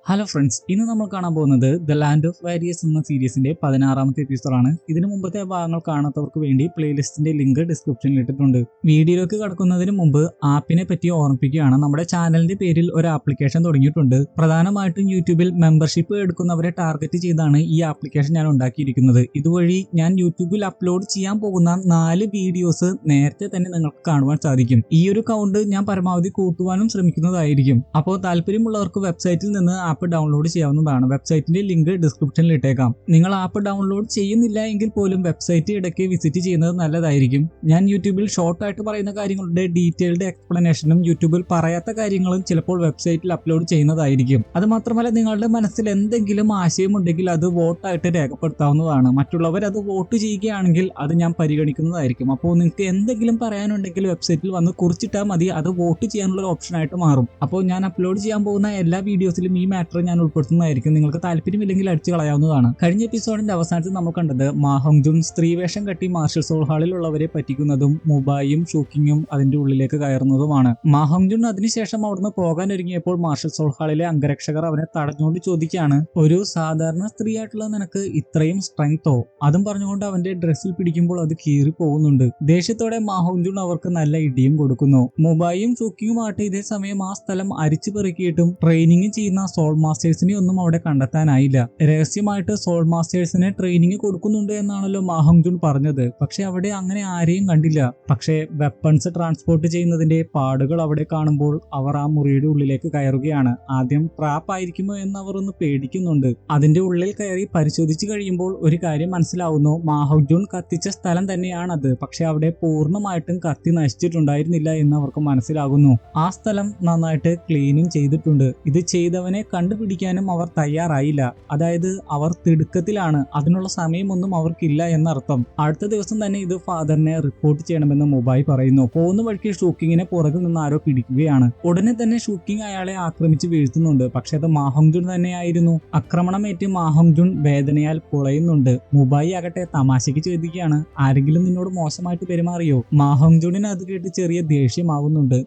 Hello friends, ഇന്ന് നമ്മൾ കാണാൻ പോകുന്നത് ദ ലാൻഡ് ഓഫ് വാരിയേഴ്സ് എന്ന സീരീസിന്റെ 16ാമത്തെ എപ്പിസോഡാണ്. ഇതിനു മുമ്പത്തെ ഭാഗങ്ങൾ കാണാത്തവർക്ക് വേണ്ടി പ്ലേലിസ്റ്റിന്റെ ലിങ്ക് ഡിസ്ക്രിപ്ഷനിൽ ഇട്ടിട്ടുണ്ട്. വീഡിയോയിലേക്ക് കടക്കുന്നതിന് മുമ്പ് ആപ്പിനെ പറ്റി ഓർമ്മിപ്പിക്കുകയാണ്. നമ്മുടെ ചാനലിന്റെ പേരിൽ ഒരു ആപ്ലിക്കേഷൻ തുടങ്ങിയിട്ടുണ്ട്. പ്രധാനമായിട്ടും യൂട്യൂബിൽ മെമ്പർഷിപ്പ് എടുക്കുന്നവരെ ടാർഗറ്റ് ചെയ്താണ് ഈ ആപ്ലിക്കേഷൻ ഞാൻ ഉണ്ടാക്കിയിരിക്കുന്നത്. ഇതുവഴി ഞാൻ യൂട്യൂബിൽ അപ്ലോഡ് ചെയ്യാൻ പോകുന്ന 4 വീഡിയോസ് നേരത്തെ തന്നെ നിങ്ങൾക്ക് കാണുവാൻ സാധിക്കും. ഈ ഒരു കൗണ്ട് ഞാൻ പരമാവധി കൂട്ടുവാനും ശ്രമിക്കുന്നതായിരിക്കും. അപ്പോൾ താല്പര്യമുള്ളവർക്ക് വെബ്സൈറ്റിൽ നിന്ന് ആപ്പ് ഡൗൺലോഡ് ചെയ്യാവുന്നതാണ്. വെബ്സൈറ്റിന്റെ ലിങ്ക് ഡിസ്ക്രിപ്ഷനിൽ ഇട്ടേക്കാം. നിങ്ങൾ ആപ്പ് ഡൗൺലോഡ് ചെയ്യുന്നില്ല എങ്കിൽ പോലും വെബ്സൈറ്റ് ഇടയ്ക്ക് വിസിറ്റ് ചെയ്യുന്നത് നല്ലതായിരിക്കും. ഞാൻ യൂട്യൂബിൽ ഷോർട്ട് ആയിട്ട് പറയുന്ന കാര്യങ്ങളുടെ ഡീറ്റെയിൽഡ് എക്സ്പ്ലനേഷനും യൂട്യൂബിൽ പറയാത്ത കാര്യങ്ങളും ചിലപ്പോൾ വെബ്സൈറ്റിൽ അപ്ലോഡ് ചെയ്യുന്നതായിരിക്കും. അത് മാത്രമല്ല, നിങ്ങളുടെ മനസ്സിൽ എന്തെങ്കിലും ആശയമുണ്ടെങ്കിൽ അത് വോട്ടായിട്ട് രേഖപ്പെടുത്താവുന്നതാണ്. മറ്റുള്ളവർ അത് വോട്ട് ചെയ്യുകയാണെങ്കിൽ അത് ഞാൻ പരിഗണിക്കുന്നതായിരിക്കും. അപ്പോൾ നിങ്ങൾക്ക് എന്തെങ്കിലും പറയാനുണ്ടെങ്കിൽ വെബ്സൈറ്റിൽ വന്ന് കുറിച്ചിട്ടാൽ മതി. അത് വോട്ട് ചെയ്യാനുള്ള ഒരു ഓപ്ഷൻ ആയിട്ട് മാറും. അപ്പോൾ ഞാൻ അപ്ലോഡ് ചെയ്യാൻ പോകുന്ന എല്ലാ വീഡിയോസിലും ഈ മാറ്റർ ഞാൻ ഉൾപ്പെടുത്തുന്നതായിരിക്കും. നിങ്ങൾക്ക് താല്പര്യമില്ലെങ്കിൽ അടിച്ചു കളയാവുന്നതാണ്. കഴിഞ്ഞ എപ്പിസോഡിന്റെ അവസാനത്തിൽ നമ്മൾ കണ്ടത് മാ ഹോങ് ജുൻ സ്ത്രീവേഷം കെട്ടി മാർഷൽ സോൾ ഹാളിലുള്ളവരെ പറ്റിക്കുന്നതും മുബായും ഷൂക്കിങ്ങും അതിന്റെ ഉള്ളിലേക്ക് കയറുന്നതുമാണ്. മാ ഹോങ് ജുൻ അതിനുശേഷം അവിടുന്ന് പോകാൻ ഒരുങ്ങിയപ്പോൾ മാർഷൽ സോൾ ഹാളിലെ അംഗരക്ഷകർ അവനെ തടഞ്ഞുകൊണ്ട് ചോദിക്കുകയാണ്, ഒരു സാധാരണ സ്ത്രീ ആയിട്ടുള്ള നിനക്ക് ഇത്രയും സ്ട്രെങ്തോ? അതും പറഞ്ഞുകൊണ്ട് അവന്റെ ഡ്രസ്സിൽ പിടിക്കുമ്പോൾ അത് കീറി പോകുന്നുണ്ട്. ദേഷ്യത്തോടെ മാ ഹോങ് ജുൻ അവർക്ക് നല്ല ഇടിയും കൊടുക്കുന്നു. മുബായും ഷൂക്കിങ്ങും ആട്ടെ ഇതേ സമയം ആ സ്ഥലം അരിച്ചു പെറുക്കിയിട്ടും ട്രെയിനിങ് ചെയ്യുന്ന സോൾ മാസ്റ്റേഴ്സിനെ ഒന്നും അവിടെ കണ്ടെത്താനായില്ല. രഹസ്യമായിട്ട് സോൾ മാസ്റ്റേഴ്സിനെ ട്രെയിനിങ് കൊടുക്കുന്നുണ്ട് എന്നാണല്ലോ മാ ഹോങ് ജുൻ പറഞ്ഞത്. പക്ഷെ അവിടെ അങ്ങനെ ആരെയും കണ്ടില്ല. പക്ഷേ വെപ്പൺസ് ട്രാൻസ്പോർട്ട് ചെയ്യുന്നതിന്റെ പാടുകൾ അവിടെ കാണുമ്പോൾ അവർ ആ മുറിയുടെ ഉള്ളിലേക്ക് കയറുകയാണ്. ആദ്യം ട്രാപ്പ് ആയിരിക്കുമോ എന്ന് അവർ ഒന്ന് പേടിക്കുന്നുണ്ട്. അതിന്റെ ഉള്ളിൽ കയറി പരിശോധിച്ചു കഴിയുമ്പോൾ ഒരു കാര്യം മനസ്സിലാവുന്നു. മാ ഹോങ് ജുൻ കത്തിച്ച സ്ഥലം തന്നെയാണത്. പക്ഷെ അവിടെ പൂർണ്ണമായിട്ടും കത്തി നശിച്ചിട്ടുണ്ടായിരുന്നില്ല എന്ന് അവർക്ക് മനസ്സിലാകുന്നു. ആ സ്ഥലം നന്നായിട്ട് ക്ലീനും ചെയ്തിട്ടുണ്ട്. ഇത് ചെയ്തവനെ കണ്ടുപിടിക്കാനും അവർ തയ്യാറായില്ല. അതായത് അവർ തിടുക്കത്തിലാണ്. അതിനുള്ള സമയമൊന്നും അവർക്കില്ല എന്നർത്ഥം. അടുത്ത ദിവസം തന്നെ ഇത് ഫാദറിനെ റിപ്പോർട്ട് ചെയ്യണമെന്ന് മുബായ് പറയുന്നു. പോകുന്ന വഴിക്ക് ഷൂക്കിങ്ങിനെ പുറകിൽ നിന്ന് ആരോ പിടിക്കുകയാണ്. ഉടനെ തന്നെ ഷൂക്കിങ് അയാളെ ആക്രമിച്ച് വീഴ്ത്തുന്നുണ്ട്. പക്ഷെ അത് മാ ഹോങ് ജുൻ തന്നെയായിരുന്നു. ആക്രമണമേറ്റ് മാ ഹോങ് ജുൻ വേദനയാൽ പുളയുന്നുണ്ട്. മുബായ് ആകട്ടെ തമാശയ്ക്ക് ചോദിക്കുകയാണ്, ആരെങ്കിലും നിന്നോട് മോശമായിട്ട് പെരുമാറിയോ? മാ ഹോങ് ജുനിന് അത് കേട്ട് ചെറിയ ദേഷ്യമാവുന്നുണ്ട്.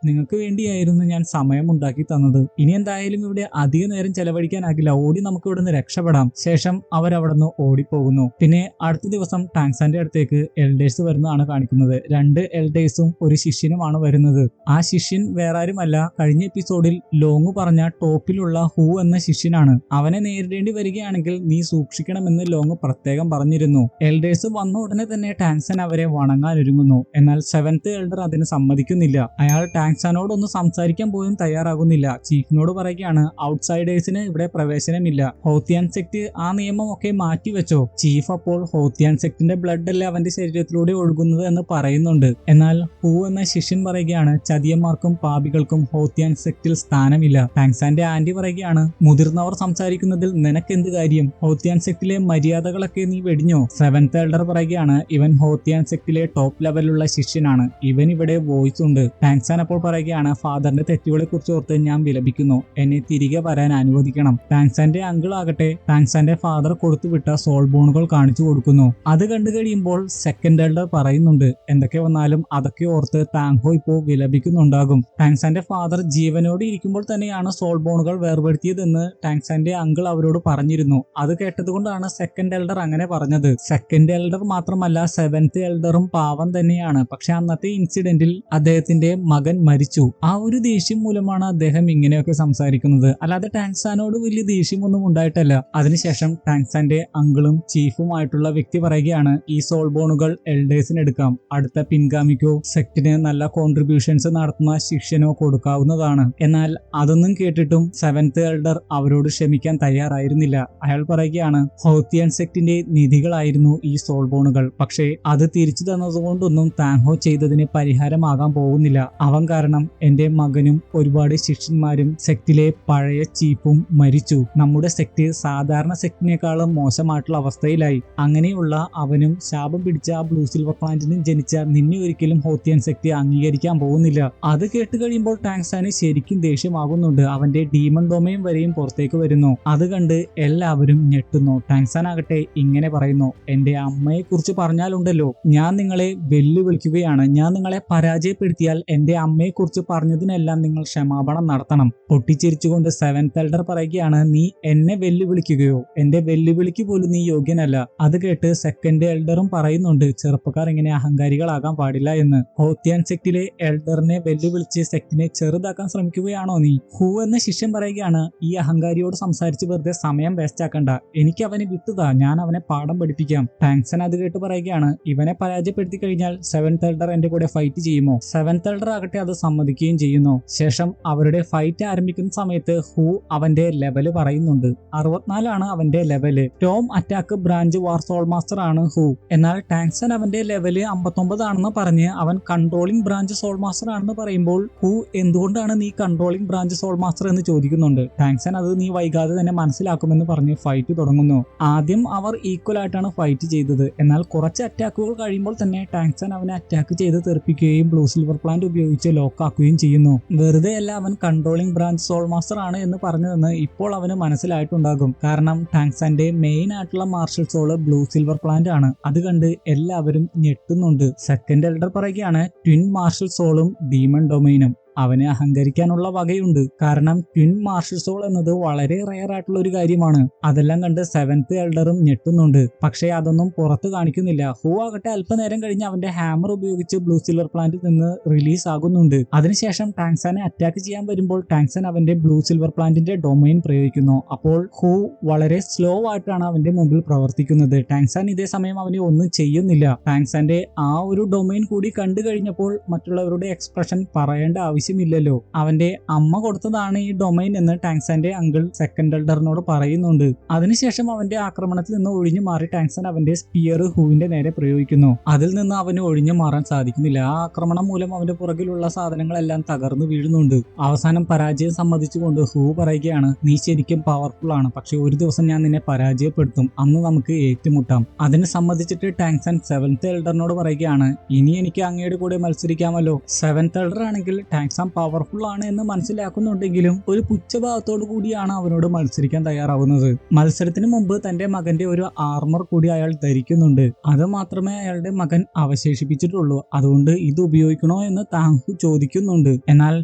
നിങ്ങൾക്ക് വേണ്ടിയായിരുന്നു ഞാൻ സമയം ഉണ്ടാക്കി തന്നത്. ഇനി എന്തായാലും ഇവിടെ അധിക നേരം ചെലവഴിക്കാനാകില്ല. ഓടി നമുക്ക് ഇവിടെ നിന്ന് രക്ഷപ്പെടാം. ശേഷം അവരവിടുന്ന് ഓടിപ്പോകുന്നു. പിന്നെ അടുത്ത ദിവസം ടാങ്സാന്റെ അടുത്തേക്ക് എൽഡേഴ്സ് വരുന്നതാണ് കാണിക്കുന്നത്. 2 എൽഡേഴ്സും ഒരു ശിഷ്യനുമാണ് വരുന്നത്. ആ ശിഷ്യൻ വേറെ ആരുമല്ല, കഴിഞ്ഞ എപ്പിസോഡിൽ ലോങ് പറഞ്ഞ ടോപ്പിലുള്ള ഹൂ എന്ന ശിഷ്യനാണ്. അവനെ നേരിടേണ്ടി വരികയാണെങ്കിൽ നീ സൂക്ഷിക്കണമെന്ന് ലോങ് പ്രത്യേകം പറഞ്ഞിരുന്നു. എൽഡേഴ്സ് വന്ന ഉടനെ തന്നെ ടാങ്സൻ അവരെ വണങ്ങാൻ ഒരുങ്ങുന്നു. എന്നാൽ 7th എൽഡർ അതിന് സമ്മതിക്കുന്നില്ല. അയാൾ ടാങ്സാനോടൊന്ന് സംസാരിക്കാൻ പോലും തയ്യാറാകുന്നില്ല. ചീഫിനോട് പറയുകയാണ്, ഔട്ട്സൈഡേഴ്സിന് ഇവിടെ പ്രവേശനമില്ല. ഹോത്തിയാൻ സെക്ട് ആ നിയമമൊക്കെ മാറ്റിവെച്ചോ? ചീഫ് അപ്പോൾ ഹോത്തിയാൻ സെക്ടിന്റെ ബ്ലഡ് അല്ലേ അവന്റെ ശരീരത്തിലൂടെ ഒഴുകുന്നത് എന്ന് പറയുന്നുണ്ട്. എന്നാൽ ഹൂ എന്ന ശിഷ്യൻ പറയുകയാണ്, ചതിയന്മാർക്കും പാപികൾക്കും ഹോത്തിയാൻ സെക്ടിൽ സ്ഥാനമില്ല. ടാങ്സാന്റെ ആന്റി പറയുകയാണ്, മുതിർന്നവർ സംസാരിക്കുന്നതിൽ നിനക്കെന്ത് കാര്യം? ഹോത്തിയാൻ സെക്ടിലെ മര്യാദകളൊക്കെ നീ വെടിഞ്ഞോ? 7th എൽഡർ പറയുകയാണ്, ഇവൻ ഹോത്തിയാൻ സെക്ടിലെ ടോപ്പ് ലെവലുള്ള ശിഷ്യനാണ്. ഇവൻ ഇവിടെ വോയിസ് ഉണ്ട്. ടാങ്സാൻ അപ്പോൾ പറയുകയാണ്, ഫാദറിന്റെ തെറ്റുകളെ കുറിച്ച് ഓർത്ത് ഞാൻ വിലപിക്കുന്നു. എന്നെ തിരികെ വരാൻ അനുവദിക്കണം. ടാങ്സാന്റെ അങ്കിൾ ആകട്ടെ ടാങ്സാന്റെ ഫാദർ കൊടുത്തുവിട്ട സോൾ ബോണുകൾ കാണിച്ചു കൊടുക്കുന്നു. അത് കണ്ടു കഴിയുമ്പോൾ 2nd എൽഡർ പറയുന്നുണ്ട്, എന്തൊക്കെ വന്നാലും അതൊക്കെ ഓർത്ത് താങ്ഹോ ഇപ്പോ വിലപിക്കുന്നുണ്ടാകും. ടാങ്സാന്റെ ഫാദർ ജീവനോട് ഇരിക്കുമ്പോൾ തന്നെയാണ് സോൾ ബോണുകൾ വേർപെടുത്തിയതെന്ന് ടാങ്സാന്റെ അങ്കിൾ അവരോട് പറഞ്ഞിരുന്നു. അത് കേട്ടതുകൊണ്ടാണ് 2nd എൽഡർ അങ്ങനെ പറഞ്ഞത്. 2nd എൽഡർ മാത്രമല്ല 7th എൽഡറും പാവം തന്നെയാണ്. പക്ഷെ അന്നത്തെ ഇൻസിഡന്റിൽ അദ്ദേഹത്തിന്റെ മകൻ മരിച്ചു. ആ ഒരു ദേഷ്യം മൂലമാണ് അദ്ദേഹം ഇങ്ങനെയൊക്കെ സംസാരിക്കുന്നത്. അല്ലാതെ ടാങ്സാനോട് വലിയ ദേഷ്യമൊന്നും ഉണ്ടായിട്ടല്ല. അതിനുശേഷം ടാങ്സാന്റെ അങ്കിളും ചീഫുമായിട്ടുള്ള വ്യക്തി പറയുകയാണ്, ഈ സോൾ ബോണുകൾ എൽഡേഴ്സിന് എടുക്കാം. അടുത്ത പിൻഗാമിക്കോ സെക്ടിന് നല്ല കോൺട്രിബ്യൂഷൻസ് നടത്തുന്ന ശിഷ്യനോ കൊടുക്കാവുന്നതാണ്. എന്നാൽ അതൊന്നും കേട്ടിട്ടും 7th എൽഡർ അവരോട് ക്ഷമിക്കാൻ തയ്യാറായിരുന്നില്ല. അയാൾ പറയുകയാണ്, ഹോത്തിയൻ സെക്ടിന്റെ നിധികളായിരുന്നു ഈ സോൾ ബോണുകൾ. പക്ഷേ അത് തിരിച്ചു തന്നതുകൊണ്ടൊന്നും താങ്ഹോ ചെയ്തതിന് പരിഹാരമാകാൻ പോകുന്നില്ല. അവൻ കാരണം എന്റെ മകനും ഒരുപാട് ശിഷ്യന്മാരും സെക്ടിലെ പഴയ ചീഫും മരിച്ചു. നമ്മുടെ സെക്ട് സാധാരണ സെക്ടിനേക്കാളും മോശമായിട്ടുള്ള അവസ്ഥയിലായി. അങ്ങനെയുള്ള അവനും ശാപം പിടിച്ച ബ്ലൂ സിൽവർ പ്ലാന്റിനും ജനിച്ച നിന്നെ ഒരിക്കലും ഹോത്തിയൻ സെക്ട് അംഗീകരിക്കാൻ പോകുന്നില്ല. അത് കേട്ട് കഴിയുമ്പോൾ ടാങ്സാന് ശരിക്കും ദേഷ്യമാകുന്നുണ്ട്. അവന്റെ ഡീമൺ ഡൊമൈൻ വരെയും പുറത്തേക്ക് വരുന്നു. അത് കണ്ട് എല്ലാവരും ഞെട്ടുന്നു. ടാങ്സാൻ ആകട്ടെ ഇങ്ങനെ പറയുന്നു, എന്റെ അമ്മയെ കുറിച്ച് പറഞ്ഞാലുണ്ടല്ലോ, ഞാൻ നിങ്ങളെ വെല്ലുവിളിക്കുകയാണ്. ഞാൻ നിങ്ങളെ പരാജയപ്പെടുത്തിയാൽ എന്റെ അമ്മയെ കുറിച്ച് പറഞ്ഞതിനെല്ലാം നിങ്ങൾ ക്ഷമാപണം നടത്തണം. പൊട്ടിച്ചിരിച്ച് ചിരിച്ചുകൊണ്ട് സെവൻത് എൽഡർ പറയുകയാണ്, നീ എന്നെ വെല്ലുവിളിക്കുകയോ? എന്റെ വെല്ലുവിളിക്ക് പോലും നീ യോഗ്യനല്ല. അത് കേട്ട് സെക്കൻഡ് എൽഡറും പറയുന്നുണ്ട്, ചെറുപ്പക്കാർ ഇങ്ങനെ അഹങ്കാരികളാകാൻ പാടില്ല എന്ന്. ഹോത്തിയാൻ സെക്റ്റിലെ എൽഡറിനെ വെല്ലുവിളിച്ച് സെക്റ്റിനെ ചെറുതാക്കാൻ ശ്രമിക്കുകയാണോ നീ? ഹൂ എന്ന ശിഷ്യൻ പറയുകയാണ്, ഈ അഹങ്കാരിയോട് സംസാരിച്ച് വെറുതെ സമയം വേസ്റ്റ് ആക്കണ്ട, എനിക്ക് അവനെ വിട്ടുതാ, ഞാൻ അവനെ പാഠം പഠിപ്പിക്കാം. ടാങ്സൺ അത് കേട്ട് പറയുകയാണ്, ഇവനെ പരാജയപ്പെടുത്തി കഴിഞ്ഞാൽ സെവൻത് എൽഡർ എന്റെ കൂടെ ഫൈറ്റ് ചെയ്യുമോ? സെവൻത് എൽഡർ ആകട്ടെ അത് സമ്മതിക്കുകയും ചെയ്യുന്നു. ശേഷം അവരുടെ ഫൈറ്റ് ആരംഭിക്കുന്ന സമയത്ത് ഹൂ അവന്റെ ലെവല് പറയുന്നുണ്ട്. 64 അവന്റെ ലെവല്. ടോം അറ്റാക്ക് ബ്രാഞ്ച് വാർ സോൾ മാസ്റ്റർ ആണ് ഹൂ. എന്നാൽ ടാങ്സൺ അവന്റെ ലെവല് 59 ആണെന്ന് പറഞ്ഞ് അവൻ കൺട്രോളിംഗ് ബ്രാഞ്ച് സോൾ മാസ്റ്റർ ആണെന്ന് പറയുമ്പോൾ ഹൂ എന്തുകൊണ്ടാണ് നീ കൺട്രോളിംഗ് ബ്രാഞ്ച് സോൾ മാസ്റ്റർ എന്ന് ചോദിക്കുന്നുണ്ട്. ടാങ്സൺ അത് നീ വൈകാതെ തന്നെ മനസ്സിലാക്കുമെന്ന് പറഞ്ഞ് ഫൈറ്റ് തുടങ്ങുന്നു. ആദ്യം അവർ ഈക്വൽ ആയിട്ടാണ് ഫൈറ്റ് ചെയ്തത്. എന്നാൽ കുറച്ച് അറ്റാക്കുകൾ കഴിയുമ്പോൾ തന്നെ ടാങ്സൺ അവനെ അറ്റാക്ക് ചെയ്ത് തെറിപ്പിക്കുകയും ബ്ലൂ സിൽവർ പ്ലാന്റ് ഉപയോഗിച്ച് ലോക്കാക്കുകയും ചെയ്യുന്നു. വെറുതെ അല്ല അവൻ കൺട്രോളിംഗ് ബ്രാഞ്ച് സോൾ മാസ്റ്റർ ആണ് എന്ന് പറഞ്ഞതെന്ന് ഇപ്പോൾ അവന് മനസ്സിലായിട്ടുണ്ടാകും. കാരണം ടാങ്സന്റെ മെയിൻ ആയിട്ടുള്ള martial soul blue silver plant ആണ്. അത് കണ്ട് എല്ലാവരും ഞെട്ടുന്നുണ്ട്. സെക്കൻഡ് എൽഡർ പറയുകയാണ്, ട്വിൻ മാർഷൽ സോളും ഡീമൺ ഡൊമൈനും. അവന് അഹങ്കരിക്കാനുള്ള വകയുണ്ട്. കാരണം ട്വിൻ മാർഷൽ സോൾ എന്നത് വളരെ റയർ ആയിട്ടുള്ള ഒരു കാര്യമാണ്. അതെല്ലാം കണ്ട് സെവൻത് എൽഡറും ഞെട്ടുന്നുണ്ട്. പക്ഷേ അതൊന്നും പുറത്ത് കാണിക്കുന്നില്ല. ഹൂ ആകട്ടെ അല്പനേരം കഴിഞ്ഞ് അവന്റെ ഹാമർ ഉപയോഗിച്ച് ബ്ലൂ സിൽവർ പ്ലാന്റിൽ നിന്ന് റിലീസ് ആകുന്നുണ്ട്. അതിനുശേഷം ടാങ്സനെ അറ്റാക്ക് ചെയ്യാൻ വരുമ്പോൾ ടാങ്സൺ അവന്റെ ബ്ലൂ സിൽവർ പ്ലാന്റിന്റെ ഡൊമൈൻ പ്രയോഗിക്കുന്നു. അപ്പോൾ ഹൂ വളരെ സ്ലോ ആയിട്ടാണ് അവന്റെ മുമ്പിൽ പ്രവർത്തിക്കുന്നത്. ടാങ്സൺ ഇതേ സമയം അവനെ ഒന്നും ചെയ്യുന്നില്ല. ടാങ്സന്റെ ആ ഒരു ഡൊമൈൻ കൂടി കണ്ടു കഴിഞ്ഞപ്പോൾ മറ്റുള്ളവരുടെ എക്സ്പ്രഷൻ പറയേണ്ട ആവശ്യമില്ലല്ലോ. അവന്റെ അമ്മ കൊടുത്തതാണ് ഈ ഡൊമൈൻ എന്ന് ടാങ്സന്റെ അങ്കിൾ സെക്കൻഡ് എൽഡറിനോട് പറയുന്നുണ്ട്. അതിനുശേഷം അവന്റെ ആക്രമണത്തിൽ നിന്ന് ഒഴിഞ്ഞു മാറി ടാങ്സൺ അവന്റെ സ്പിയർ ഹൂവിന്റെ നേരെ പ്രയോഗിക്കുന്നു. അതിൽ നിന്ന് അവന് ഒഴിഞ്ഞു മാറാൻ സാധിക്കുന്നില്ല. ആ ആക്രമണം മൂലം അവന്റെ പുറകിലുള്ള സാധനങ്ങളെല്ലാം തകർന്നു വീഴുന്നുണ്ട്. അവസാനം പരാജയം സമ്മതിച്ചുകൊണ്ട് ഹൂ പറയുകയാണ്, നീ ശരിക്കും പവർഫുൾ ആണ്, പക്ഷെ ഒരു ദിവസം ഞാൻ നിന്നെ പരാജയപ്പെടുത്തും, അന്ന് നമുക്ക് ഏറ്റുമുട്ടാം. അതിന് സമ്മതിച്ചിട്ട് ടാങ്സൺ സെവൻത് എൽഡറിനോട് പറയുകയാണ്, ഇനി എനിക്ക് അങ്ങയുടെ കൂടെ മത്സരിക്കാമല്ലോ. സെവൻത് എൽഡർ ആണെങ്കിൽ ടാങ്സൺ പവർഫുൾ ആണ് എന്ന് മനസ്സിലാക്കുന്നുണ്ടെങ്കിലും ഒരു പുച്ഛഭാവത്തോടു കൂടിയാണ് അവനോട് മത്സരിക്കാൻ തയ്യാറാവുന്നത്. മത്സരത്തിന് മുമ്പ് തന്റെ മകന്റെ ഒരു ആർമർ കൂടി അയാൾ ധരിക്കുന്നുണ്ട്. അത് മാത്രമേ അയാളുടെ മകൻ അവശേഷിപ്പിച്ചിട്ടുള്ളൂ. അതുകൊണ്ട് ഇത് ഉപയോഗിക്കണോ എന്ന് താങ്ഹു ചോദിക്കുന്നുണ്ട്. എന്നാൽ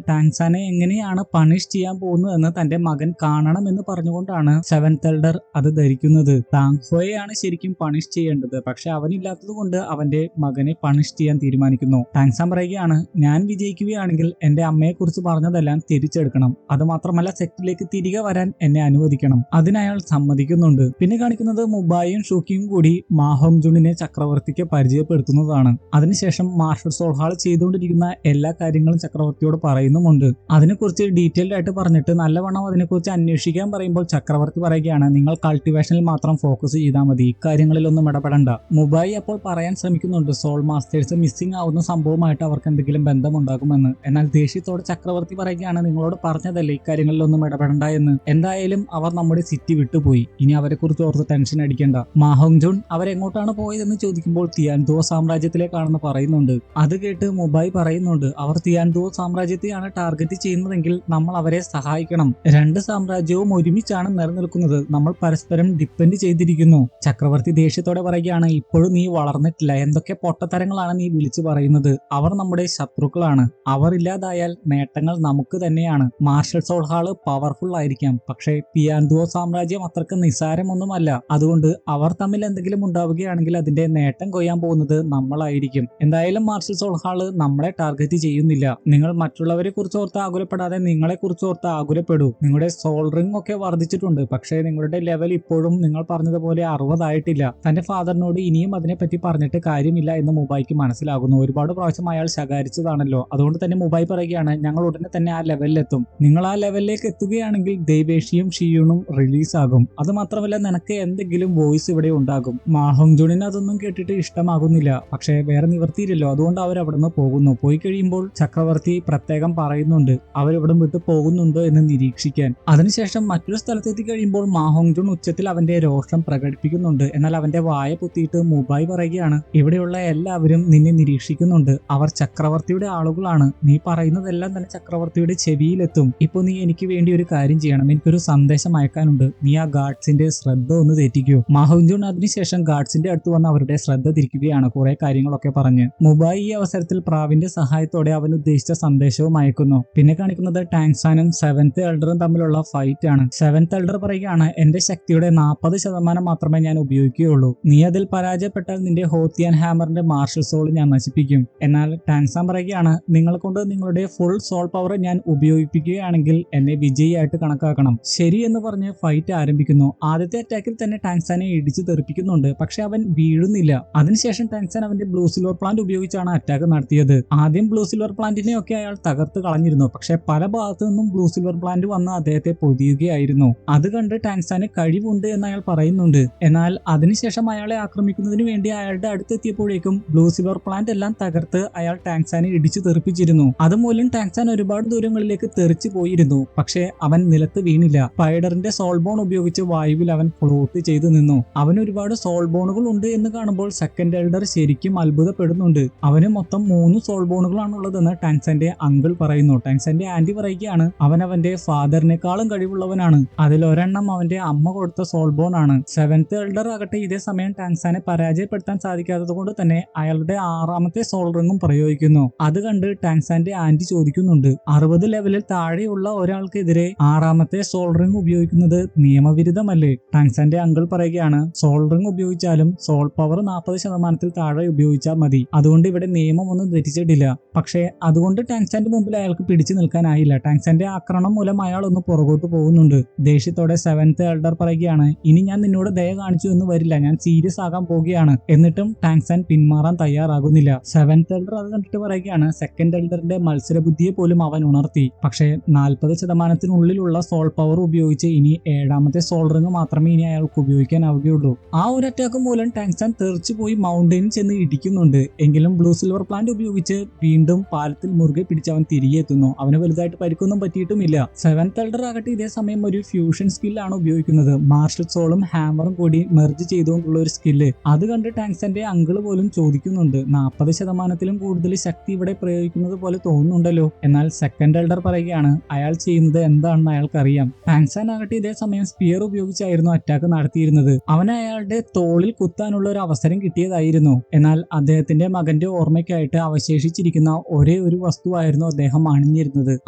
ടാങ്സനെ എങ്ങനെയാണ് പണിഷ് ചെയ്യാൻ പോകുന്നതെന്ന് തന്റെ മകൻ കാണണമെന്ന് പറഞ്ഞുകൊണ്ടാണ് സെവൻത് എൽഡർ അത് ധരിക്കുന്നത്. താങ്ഹോയെയാണ് ശരിക്കും പണിഷ് ചെയ്യേണ്ടത്. പക്ഷെ അവനില്ലാത്തത് കൊണ്ട് അവന്റെ മകനെ പണിഷ് ചെയ്യാൻ തീരുമാനിക്കുന്നു. ടാങ്സൺ പറയുകയാണ്, ഞാൻ വിജയിക്കുകയാണെങ്കിൽ എന്റെ അമ്മയെ കുറിച്ച് പറഞ്ഞതെല്ലാം തിരിച്ചെടുക്കണം. അത് മാത്രമല്ല സെക്റ്റിലേക്ക് തിരികെ വരാൻ എന്നെ അനുവദിക്കണം. അതിനയാൾ സമ്മതിക്കുന്നുണ്ട്. പിന്നെ കാണിക്കുന്നത് മുബായും ഷൂക്കിയും കൂടി മാഹോങ്ജുണിനെ ചക്രവർത്തിക്ക് പരിചയപ്പെടുത്തുന്നതാണ്. അതിനുശേഷം മാർഷൽ സോൾ ഹാൾ ചെയ്തുകൊണ്ടിരിക്കുന്ന എല്ലാ കാര്യങ്ങളും ചക്രവർത്തിയോട് പറയുന്നുമുണ്ട്. അതിനെക്കുറിച്ച് ഡീറ്റെയിൽഡ് ആയിട്ട് പറഞ്ഞിട്ട് നല്ലവണ്ണം അതിനെക്കുറിച്ച് അന്വേഷിക്കാൻ പറയുമ്പോൾ ചക്രവർത്തി പറയുകയാണ്, നിങ്ങൾ കൾട്ടിവേഷനിൽ മാത്രം ഫോക്കസ് ചെയ്താൽ മതി, ഇക്കാര്യങ്ങളിലൊന്നും ഇടപെടണ്ട. മുബായി അപ്പോൾ പറയാൻ ശ്രമിക്കുന്നുണ്ട് സോൾ മാസ്റ്റേഴ്സ് മിസ്സിംഗ് ആവുന്ന സംഭവമായിട്ട് അവർക്ക് എന്തെങ്കിലും ബന്ധമുണ്ടാകുമെന്ന്. എന്നാൽ ദേഷ്യത്തോടെ ചക്രവർത്തി പറയുകയാണ്, നിങ്ങളോട് പറഞ്ഞതല്ലേ ഇക്കാര്യങ്ങളിലൊന്നും ഇടപെടണ്ട എന്ന്. എന്തായാലും അവർ നമ്മുടെ സിറ്റി വിട്ടുപോയി, ഇനി അവരെ കുറിച്ച് ഓർത്ത് ടെൻഷൻ അടിക്കേണ്ട. മാഹോങ്ജുൺ അവരെങ്ങോട്ടാണ് പോയതെന്ന് ചോദിക്കുമ്പോൾ തിയാൻതുവോ സാമ്രാജ്യത്തിലേക്കാണെന്ന് പറയുന്നുണ്ട്. അത് കേട്ട് മുബായി പറയുന്നുണ്ട്, അവർ തിയാൻതുവോ സാമ്രാജ്യത്തെയാണ് ടാർഗറ്റ് ചെയ്യുന്നതെങ്കിൽ നമ്മൾ അവരെ സഹായിക്കണം. രണ്ട് സാമ്രാജ്യവും ഒരുമിച്ചാണ് നിലനിൽക്കുന്നത്, നമ്മൾ പരസ്പരം ഡിപ്പെൻഡ് ചെയ്തിരിക്കുന്നു. ചക്രവർത്തി ദേഷ്യത്തോടെ പറയുകയാണ്, ഇപ്പോഴും നീ വളർന്നിട്ടില്ല, എന്തൊക്കെ പൊട്ടത്തരങ്ങളാണ് നീ വിളിച്ചു പറയുന്നത്. അവർ നമ്മുടെ ശത്രുക്കളാണ്. അവർ ഇല്ലാതായാൽ നേട്ടങ്ങൾ നമുക്ക് തന്നെയാണ്. മാർഷൽ സോൾ ഹാള് പവർഫുൾ ആയിരിക്കാം, പക്ഷേ തിയാൻതുവോ സാമ്രാജ്യം അത്രക്ക് നിസ്സാരമൊന്നുമല്ല. അതുകൊണ്ട് അവർ തമ്മിൽ എന്തെങ്കിലും ഉണ്ടാവുകയാണെങ്കിൽ അതിന്റെ നേട്ടം കൊയ്യാൻ പോകുന്നത് നമ്മളായിരിക്കും. എന്തായാലും മാർഷൽ സോൾ ഹാള് നമ്മളെ ടാർഗറ്റ് ചെയ്യുന്നില്ല. നിങ്ങൾ മറ്റുള്ളവരെ കുറിച്ച് ഓർത്ത് ആകുലപ്പെടാതെ നിങ്ങളെ കുറിച്ച് ഓർത്ത് ആകുലപ്പെടൂ. നിങ്ങളുടെ സോൾ റിംഗ് ഒക്കെ വർദ്ധിച്ചിട്ടുണ്ട്, പക്ഷേ നിങ്ങളുടെ ലെവൽ ഇപ്പോഴും നിങ്ങൾ പറഞ്ഞതുപോലെ 60 ആയിട്ടില്ല. തന്റെ ഫാദറിനോട് ഇനിയും അതിനെപ്പറ്റി പറഞ്ഞിട്ട് കാര്യമില്ല എന്ന് മുബായിക്ക് മനസ്സിലാകുന്നു. ഒരുപാട് പ്രാവശ്യം അയാൾ ശകാരിച്ചതാണല്ലോ. അതുകൊണ്ട് തന്നെ മുബായി പറയുകയാണ്, ഞങ്ങൾ ഉടനെ തന്നെ ആ ലെവലിലെത്തും. നിങ്ങൾ ആ ലെവലിലേക്ക് എത്തുകയാണെങ്കിൽ ദൈവേഷിയും ഷിയൂണും റിലീസ് ആകും. അത് മാത്രമല്ല നിനക്ക് എന്തെങ്കിലും വോയിസ് ഇവിടെ ഉണ്ടാകും. മാഹോങ്ജുണിന് അതൊന്നും കേട്ടിട്ട് ഇഷ്ടമാകുന്നില്ല. പക്ഷേ വേറെ നിവർത്തിയില്ലല്ലോ, അതുകൊണ്ട് അവർ അവിടെ നിന്ന് പോകുന്നു. പോയി കഴിയുമ്പോൾ ചക്രവർത്തി പ്രത്യേകം പറയുന്നുണ്ട് അവരിവിടം വിട്ട് പോകുന്നുണ്ടോ എന്ന് നിരീക്ഷിക്കാൻ. അതിനുശേഷം മറ്റൊരു സ്ഥലത്തെത്തി കഴിയുമ്പോൾ മാഹോങ്ജുൺ ഉച്ചത്തിൽ അവന്റെ രോഷം പ്രകടിപ്പിക്കുന്നുണ്ട്. എന്നാൽ അവന്റെ വായ പൊത്തിയിട്ട് മുബായി പറയുകയാണ്, ഇവിടെയുള്ള എല്ലാവരും നിന്നെ നിരീക്ഷിക്കുന്നുണ്ട്. അവർ ചക്രവർത്തിയുടെ ആളുകളാണ്. നീ പറയുന്ന പറയുന്നതെല്ലാം തന്നെ ചക്രവർത്തിയുടെ ചെവിയിലെത്തും. ഇപ്പൊ നീ എനിക്ക് വേണ്ടി ഒരു കാര്യം ചെയ്യണം, എനിക്കൊരു സന്ദേശം അയക്കാനുണ്ട്, നീ ആ ഗാർഡ്സിന്റെ ശ്രദ്ധ ഒന്ന് തെറ്റിക്കൂ. മാഹുൻജുൺ അതിനുശേഷം ഗാർഡ്സിന്റെ അടുത്ത് വന്ന് അവരുടെ ശ്രദ്ധ തിരിക്കുകയാണ് കുറെ കാര്യങ്ങളൊക്കെ പറഞ്ഞ്. മുബായ് ഈ അവസരത്തിൽ പ്രാവിന്റെ സഹായത്തോടെ അവൻ ഉദ്ദേശിച്ച സന്ദേശവും അയക്കുന്നു. പിന്നെ കാണിക്കുന്നത് ടാങ്സാനും സെവൻത് എൽഡറും തമ്മിലുള്ള ഫൈറ്റ് ആണ്. സെവൻത് എൽഡർ പറയുകയാണ്, എന്റെ ശക്തിയുടെ 40% മാത്രമേ ഞാൻ ഉപയോഗിക്കുകയുള്ളൂ, നീ അതിൽ പരാജയപ്പെട്ടാൽ നിന്റെ ഹോത്തിയാൻ ഹാമറിന്റെ മാർഷൽ സോൾ ഞാൻ നശിപ്പിക്കും. എന്നാൽ ടാങ്സാൻ പറയുകയാണ്, നിങ്ങളെ കൊണ്ട് നിങ്ങളുടെ ഫുൾ സോൾ പവർ ഞാൻ ഉപയോഗിപ്പിക്കുകയാണെങ്കിൽ എന്നെ വിജയിയായിട്ട് കണക്കാക്കണം. ശരി എന്ന് പറഞ്ഞ് ഫൈറ്റ് ആരംഭിക്കുന്നു. ആദ്യത്തെ അറ്റാക്കിൽ തന്നെ ടാങ്സാനെ ഇടിച്ചു തെറിപ്പിക്കുന്നുണ്ട്, പക്ഷെ അവൻ വീഴുന്നില്ല. അതിനുശേഷം ടാങ്സാൻ അവന്റെ ബ്ലൂ സിൽവർ പ്ലാന്റ് ഉപയോഗിച്ചാണ് അറ്റാക്ക് നടത്തിയത്. ആദ്യം ബ്ലൂ സിൽവർ പ്ലാന്റിനെ ഒക്കെ അയാൾ തകർത്ത് കളഞ്ഞിരുന്നു, പക്ഷെ പല ഭാഗത്തു നിന്നും ബ്ലൂ സിൽവർ പ്ലാന്റ് വന്ന് അദ്ദേഹത്തെ പൊതിയുകയായിരുന്നു. അത് കണ്ട് ടാങ്സാന് കഴിവുണ്ട് എന്ന് അയാൾ പറയുന്നുണ്ട്. എന്നാൽ അതിനുശേഷം അയാളെ ആക്രമിക്കുന്നതിന് വേണ്ടി അയാളുടെ അടുത്തെത്തിയപ്പോഴേക്കും ബ്ലൂ സിൽവർ പ്ലാന്റ് എല്ലാം തകർത്ത് അയാൾ ടാങ്സാനെ ഇടിച്ചു തെറിപ്പിച്ചിരുന്നു. അതുമൂലം ടാങ്സാൻ ഒരുപാട് ദൂരങ്ങളിലേക്ക് തെറിച്ചു പോയിരുന്നു, പക്ഷെ അവൻ നിലത്ത് വീണില്ല. സ്പൈഡറിന്റെ സോൾ ബോൺ ഉപയോഗിച്ച് വായുവിൽ അവൻ ഫ്ലോട്ട് ചെയ്തു നിന്നു. അവന് ഒരുപാട് സോൾ ബോണുകൾ ഉണ്ട് എന്ന് കാണുമ്പോൾ സെക്കൻഡ് എൽഡർ ശരിക്കും അത്ഭുതപ്പെടുന്നുണ്ട്. അവന് മൊത്തം 3 സോൾ ബോണുകളാണുള്ളതെന്ന് ടാങ്സാന്റെ അങ്കിൾ പറയുന്നു. ടാങ്സാന്റെ ആന്റി പറയുകയാണ്, അവൻ അവന്റെ ഫാദറിനേക്കാളും കഴിവുള്ളവനാണ്, അതിലൊരെണ്ണം അവന്റെ അമ്മ കൊടുത്ത സോൾ ബോൺ ആണ്. സെവൻത് എൽഡർ ആകട്ടെ ഇതേ സമയം ടാങ്സാനെ പരാജയപ്പെടുത്താൻ സാധിക്കാത്തത് കൊണ്ട് തന്നെ അയാളുടെ 6ാമത്തെ സോൾ റിംഗും പ്രയോഗിക്കുന്നു. അത് കണ്ട് ടാങ്സാന്റെ ആന്റി ചോദിക്കുന്നുണ്ട്, 60 ലെവലിൽ താഴെയുള്ള ഒരാൾക്കെതിരെ 6ാമത്തെ സോൾ റിംഗ് ഉപയോഗിക്കുന്നത് നിയമവിരുദ്ധമല്ലേ? ടാങ്സാന്റെ അങ്കിൾ പറയുകയാണ്, സോൾ റിംഗ് ഉപയോഗിച്ചാലും സോൾ പവർ 40% താഴെ ഉപയോഗിച്ചാൽ മതി, അതുകൊണ്ട് ഇവിടെ നിയമമൊന്നും തെറ്റിച്ചിട്ടില്ല. പക്ഷേ അതുകൊണ്ട് ടാങ്സാന്റെ മുമ്പിൽ അയാൾക്ക് പിടിച്ചു നിൽക്കാനായില്ല. ടാങ്സാന്റെ ആക്രമണം മൂലം അയാൾ ഒന്ന് പുറകോട്ട് പോകുന്നുണ്ട്. ദേഷ്യത്തോടെ സെവൻത് എൽഡർ പറയുകയാണ്, ഇനി ഞാൻ നിന്നോട് ദയ കാണിച്ചു എന്ന് വരില്ല, ഞാൻ സീരിയസ് ആകാൻ പോവുകയാണ്. എന്നിട്ടും ടാങ്സാൻ പിന്മാറാൻ തയ്യാറാകുന്നില്ല. സെവൻത് എൽഡർ അത് കണ്ടിട്ട് പറയുകയാണ്, സെക്കൻഡ് എൽഡറിന്റെ മത്സരബുദ്ധിയെ പോലും അവൻ ഉണർത്തി, പക്ഷേ 40%-നുള്ളിലുള്ള സോൾ പവർ ഉപയോഗിച്ച് ഇനി 7ാമത്തെ സോൾ റിംഗ് മാത്രമേ ഇനി അയാൾക്ക് ഉപയോഗിക്കാനാവുകയുള്ളൂ. ആ ഒരു അറ്റാക്ക് മൂലം ടാങ്സാൻ തെറിച്ചു പോയി മൗണ്ടനിൽ ചെന്ന് ഇടിക്കുന്നുണ്ട്. എങ്കിലും ബ്ലൂ സിൽവർ പ്ലാന്റ് ഉപയോഗിച്ച് വീണ്ടും പാലത്തിൽ മുറുകെ പിടിച്ച് അവൻ തിരികെ എത്തുന്നു. അവന് വലുതായിട്ട് പരിക്കൊന്നും പറ്റിയിട്ടുമില്ല. സെവൻത് എൽഡർ ആകട്ടെ ഇതേ സമയം ഒരു ഫ്യൂഷൻ സ്കില്ലാണ് ഉപയോഗിക്കുന്നത്. മാർഷൽ സോളും ഹാമറും കൂടി മെർജ് ചെയ്തുകൊണ്ടുള്ള ഒരു സ്കില്ല്. അത് കണ്ട് ടാങ്സാന്റെ അങ്കിള് പോലും ചോദിക്കുന്നുണ്ട്, 40%-ലും കൂടുതൽ ശക്തി ഇവിടെ പ്രയോഗിക്കുന്നത് പോലെ തോന്നുന്നുണ്ടല്ലോ. എന്നാൽ സെക്കൻഡ് എൽഡർ പറയുകയാണ്, അയാൾ ചെയ്യുന്നത് എന്താണെന്ന് അയാൾക്കറിയാം. ടാങ്സാൻ ആകട്ടെ ഇതേ സമയം സ്പിയർ ഉപയോഗിച്ചായിരുന്നു അറ്റാക്ക് നടത്തിയിരുന്നത്. അവന് അയാളുടെ തോളിൽ കുത്താനുള്ള ഒരു അവസരം കിട്ടിയതായിരുന്നു. എന്നാൽ അദ്ദേഹത്തിന്റെ മകന്റെ ഓർമ്മയ്ക്കായിട്ട് അവശേഷിച്ചിരിക്കുന്ന ഒരേ ഒരു വസ്തുവായിരുന്നു അദ്ദേഹം അണിഞ്ഞിരുന്നത്.